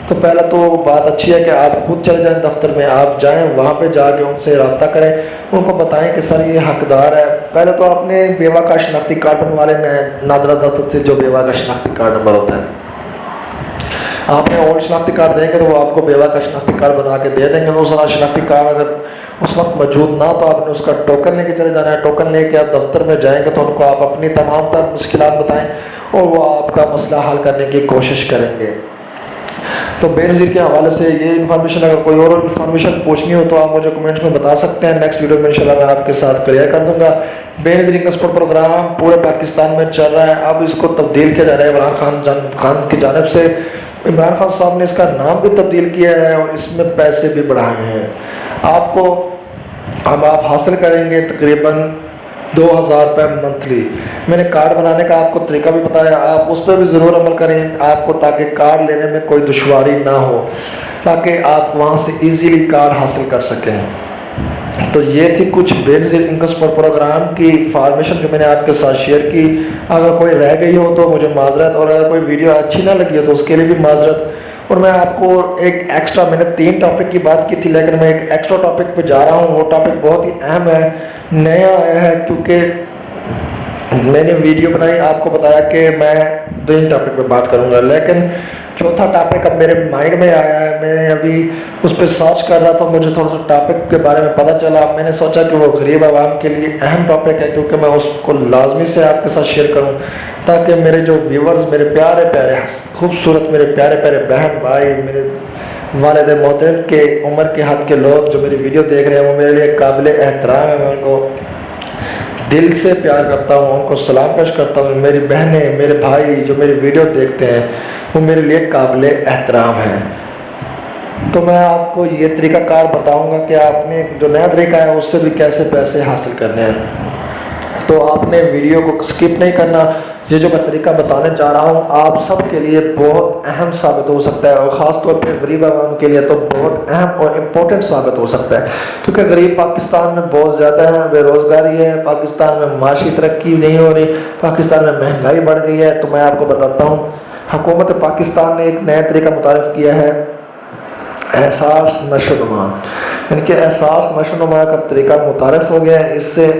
تو پہلا تو بات اچھی ہے کہ آپ خود چلے جائیں دفتر میں، آپ جائیں وہاں پہ جا کے ان سے رابطہ کریں، ان کو بتائیں کہ سر یہ حقدار ہے۔ پہلے تو آپ نے بیوہ کا شناختی کارڈ بنوا لینا ہے نادرہ دفتر سے، جو بیوہ کا شناختی کارڈ نمبر ہوتا ہے۔ آپ نے اولڈ شناختی کارڈ دیں گے تو وہ آپ کو بیوہ کا شناختی کارڈ بنا کے دے دیں گے۔ وہ سارا شناختی کارڈ اگر اس وقت موجود نہ تو آپ نے اس کا ٹوکن لے کے چلے جانا ہے، ٹوکن لے کے آپ دفتر میں جائیں گے تو ان کو آپ اپنی تمام تر مشکلات بتائیں اور وہ آپ کا مسئلہ حل کرنے کی کوشش کریں گے۔ تو بے نظیر کے حوالے سے یہ انفارمیشن، اگر کوئی اور انفارمیشن پوچھنی ہو تو آپ مجھے کمنٹس میں بتا سکتے ہیں، نیکسٹ ویڈیو میں انشاءاللہ میں آپ کے ساتھ کلیئر کر دوں گا۔ بے نظیر انگلش پروگرام پورے پاکستان میں چل رہا ہے، اب اس کو تبدیل کیا جا رہا ہے عمران خان کی جانب سے۔ عمران خان صاحب نے اس کا نام بھی تبدیل کیا ہے اور اس میں پیسے بھی بڑھائے ہیں۔ آپ کو اب آپ حاصل کریں گے تقریباً 2000 روپے منتھلی۔ میں نے کارڈ بنانے کا آپ کو طریقہ بھی بتایا، آپ اس پہ بھی ضرور عمل کریں آپ کو، تاکہ کارڈ لینے میں کوئی دشواری نہ ہو، تاکہ آپ وہاں سے ایزیلی کارڈ حاصل کر سکیں۔ تو یہ تھی کچھ بے نظیر انکم پروگرام کی انفارمیشن جو میں نے آپ کے ساتھ شیئر کی۔ اگر کوئی رہ گئی ہو تو مجھے معذرت، اور اگر کوئی ویڈیو اچھی نہ لگی ہو تو اس کے لیے بھی معذرت۔ اور میں آپ کو ایک ایکسٹرا، میں نے 3 ٹاپک کی بات کی تھی لیکن میں ایک ایکسٹرا ٹاپک پہ جا رہا ہوں، وہ ٹاپک بہت ہی اہم ہے، نیا آیا ہے، کیونکہ میں نے ویڈیو بنائی آپ کو بتایا کہ میں 3 ٹاپک پہ بات کروں گا، لیکن چوتھا ٹاپک اب میرے مائنڈ میں آیا ہے، میں نے ابھی اس پہ سرچ کر رہا تھا، مجھے تھوڑا سا ٹاپک کے بارے میں پتہ چلا، میں نے سوچا کہ وہ غریب عوام کے لیے اہم ٹاپک ہے، کیونکہ میں اس کو لازمی سے آپ کے ساتھ شیئر کروں، تاکہ میرے جو ویورز، میرے پیارے پیارے خوبصورت میرے پیارے پیارے بہن بھائی، میرے والد محترم کے عمر کے حد کے لوگ جو میری ویڈیو دیکھ رہے ہیں، وہ میرے لیے قابل احترام ہے، میں ان کو دل سے پیار کرتا ہوں، ان کو سلام پیش کرتا ہوں۔ میری بہنیں، میرے بھائی جو میری ویڈیو دیکھتے ہیں وہ میرے لیے قابل احترام ہیں۔ تو میں آپ کو یہ طریقہ کار بتاؤں گا کہ آپ نے جو نیا طریقہ ہے اس سے بھی کیسے پیسے حاصل کرنے ہیں، تو آپ نے ویڈیو کو سکپ نہیں کرنا۔ یہ جو میں طریقہ بتانے جا رہا ہوں آپ سب کے لیے بہت اہم ثابت ہو سکتا ہے، اور خاص طور پہ غریب عوام کے لیے تو بہت اہم اور امپورٹنٹ ثابت ہو سکتا ہے، کیونکہ غریب پاکستان میں بہت زیادہ ہیں، بے روزگاری ہے، پاکستان میں معاشی ترقی نہیں ہو رہی، پاکستان میں مہنگائی بڑھ گئی ہے۔ تو میں آپ کو بتاتا ہوں، حکومت پاکستان نے ایک نیا طریقہ متعارف کیا ہے، احساس نشو و نما، یعنی کہ احساس نشو و نما کا طریقہ متعارف ہو گیا ہے۔ اس سے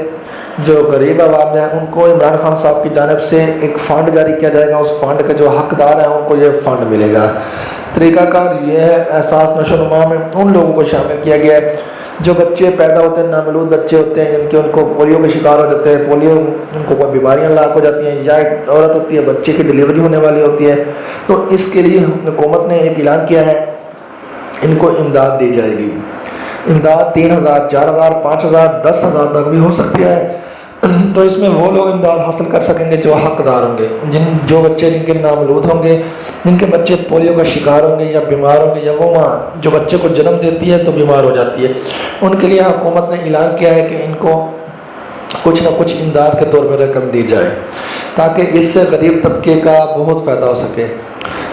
جو غریب عوام ہیں ان کو عمران خان صاحب کی جانب سے ایک فنڈ جاری کیا جائے گا، اس فنڈ کے جو حقدار ہیں ان کو یہ فنڈ ملے گا۔ طریقہ کار یہ ہے، احساس نشو و نما میں ان لوگوں کو شامل کیا گیا ہے جو بچے پیدا ہوتے ہیں، نامولود بچے ہوتے ہیں، جن کے ان کو پولیو کے شکار ہو جاتے ہیں، پولیو ان کو کوئی بیماریاں لاحق ہو جاتی ہیں، یا ایک عورت ہوتی ہے بچے کی ڈلیوری ہونے والی ہوتی ہے، تو اس کے لیے حکومت نے ایک اعلان کیا ہے، ان کو امداد دی جائے گی۔ امداد 3000 4000 5000 10000 تک بھی ہو سکتی ہے۔ تو اس میں وہ لوگ امداد حاصل کر سکیں گے جو حقدار ہوں گے، جو بچے جن کے نامولود ہوں گے، جن کے بچے پولیو کا شکار ہوں گے یا بیمار ہوں گے، یا وہ ماں جو بچے کو جنم دیتی ہے تو بیمار ہو جاتی ہے، ان کے لیے حکومت نے اعلان کیا ہے کہ ان کو کچھ نہ کچھ امداد کے طور پر رقم دی جائے، تاکہ اس سے غریب طبقے کا بہت فائدہ ہو سکے۔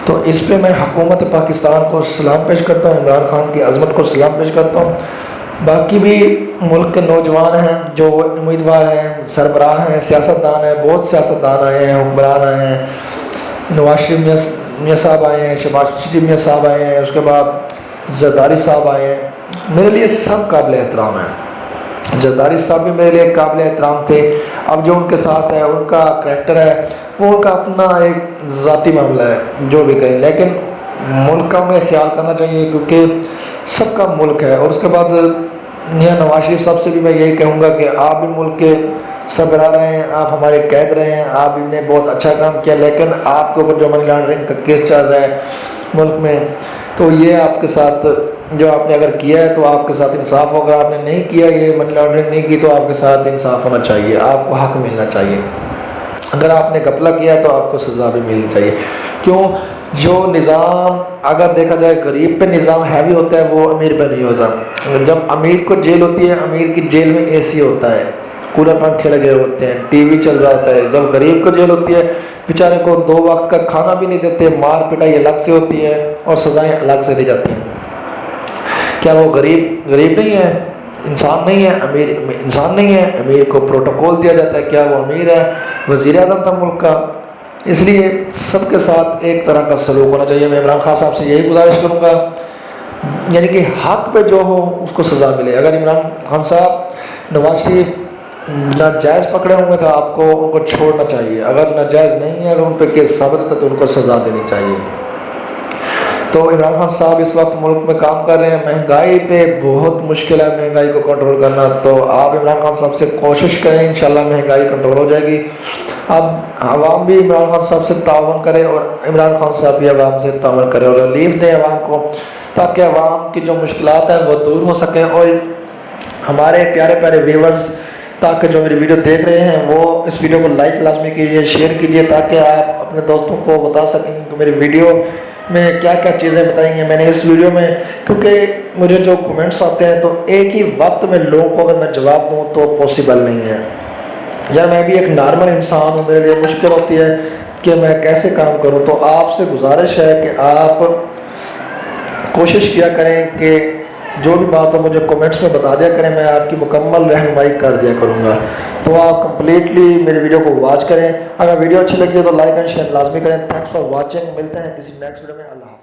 تو اس پہ میں حکومت پاکستان کو سلام پیش کرتا ہوں، عمران خان کی عظمت کو سلام پیش کرتا ہوں۔ باقی بھی ملک کے نوجوان ہیں جو امیدوار ہیں، سربراہ ہیں، سیاستدان ہیں، بہت سیاستدان آئے ہیں، حکمران آئے ہیں، نواز شریف میاں صاحب آئے ہیں، شہباز شریف میاں صاحب آئے ہیں، اس کے بعد زرداری صاحب آئے ہیں، میرے لیے سب قابل احترام ہیں۔ زرداری صاحب بھی میرے لیے قابل احترام تھے، اب جو ان کے ساتھ ہے ان کا کریکٹر ہے وہ ان کا اپنا ایک ذاتی معاملہ ہے، جو بھی کریں، لیکن ملک کا انہیں خیال کرنا چاہیے کیونکہ سب کا ملک ہے۔ اور اس کے بعد نواز شریف صاحب سے بھی میں یہی کہوں گا کہ آپ بھی ملک کے سربراہ رہے ہیں، آپ ہمارے قید رہے ہیں، آپ نے بہت اچھا کام کیا، لیکن آپ کے اوپر جو منی لانڈرنگ کا کیس چل رہا ہے ملک میں، تو یہ آپ کے ساتھ جو آپ نے اگر کیا ہے تو آپ کے ساتھ انصاف ہوگا، آپ نے نہیں کیا، یہ منی لانڈرنگ نہیں کی تو آپ کے ساتھ انصاف ہونا چاہیے، آپ کو حق ملنا چاہیے۔ اگر آپ نے گھپلہ کیا تو آپ کو سزا بھی ملنی چاہیے. کیوں؟ جو نظام اگر دیکھا جائے غریب پہ نظام ہیوی ہوتا ہے وہ امیر پہ نہیں ہوتا. جب امیر کو جیل ہوتی ہے، امیر کی جیل میں اے سی ہوتا ہے، کولر پنکھے لگے ہوتے ہیں، ٹی وی چل رہا ہوتا ہے. جب غریب کو جیل ہوتی ہے بیچارے کو 2 وقت کا کھانا بھی نہیں دیتے، مار پٹائی الگ سے ہوتی ہے اور سزائیں الگ سے دی جاتی ہیں. کیا وہ غریب نہیں ہے؟ انسان نہیں ہے؟ امیر انسان نہیں ہے؟ امیر کو پروٹوکول دیا جاتا ہے. کیا وہ امیر ہے؟ وزیر اعظم تھا ملک کا. اس لیے سب کے ساتھ ایک طرح کا سلوک ہونا چاہیے. میں عمران خان صاحب سے یہی گزارش کروں گا، یعنی کہ حق پہ جو ہو اس کو سزا ملے. اگر عمران خان صاحب نواز شریف ناجائز پکڑے ہوں گے تو آپ کو ان کو چھوڑنا چاہیے. اگر ناجائز نہیں ہے، اگر ان پہ کیس ثابت ہوتا ہے تو ان کو سزا دینی چاہیے. تو عمران خان صاحب اس وقت ملک میں کام کر رہے ہیں، مہنگائی پہ بہت مشکل ہے مہنگائی کو کنٹرول کرنا. تو آپ عمران خان صاحب سے کوشش کریں، انشاءاللہ مہنگائی کنٹرول ہو جائے گی. اب عوام بھی عمران خان صاحب سے تعاون کرے اور عمران خان صاحب بھی عوام سے تعاون کرے اور ریلیف دیں عوام کو، تاکہ عوام کی جو مشکلات ہیں وہ دور ہو سکیں. اور ہمارے پیارے پیارے ویورز تاکہ جو میری ویڈیو دیکھ رہے ہیں وہ اس ویڈیو کو لائک لازمی کیجیے، شیئر کیجیے، تاکہ آپ اپنے دوستوں کو بتا سکیں کہ میری ویڈیو میں کیا کیا چیزیں بتائی ہیں میں نے اس ویڈیو میں. کیونکہ مجھے جو کمنٹس آتے ہیں تو ایک ہی وقت میں لوگوں کو اگر میں جواب دوں تو پاسبل نہیں ہے. یار میں بھی ایک نارمل انسان ہوں، میرے لیے مشکل ہوتی ہے کہ میں کیسے کام کروں. تو آپ سے گزارش ہے کہ آپ کوشش کیا کریں کہ جو بھی بات ہو مجھے کمنٹس میں بتا دیا کریں، میں آپ کی مکمل رہنمائی کر دیا کروں گا. تو آپ کمپلیٹلی میری ویڈیو کو واچ کریں. اگر ویڈیو اچھی لگی ہو تو لائک اینڈ شیئر لازمی کریں. Thanks for watching. ملتے ہیں کسی نیکسٹ ویڈیو میں. اللہ حافظ.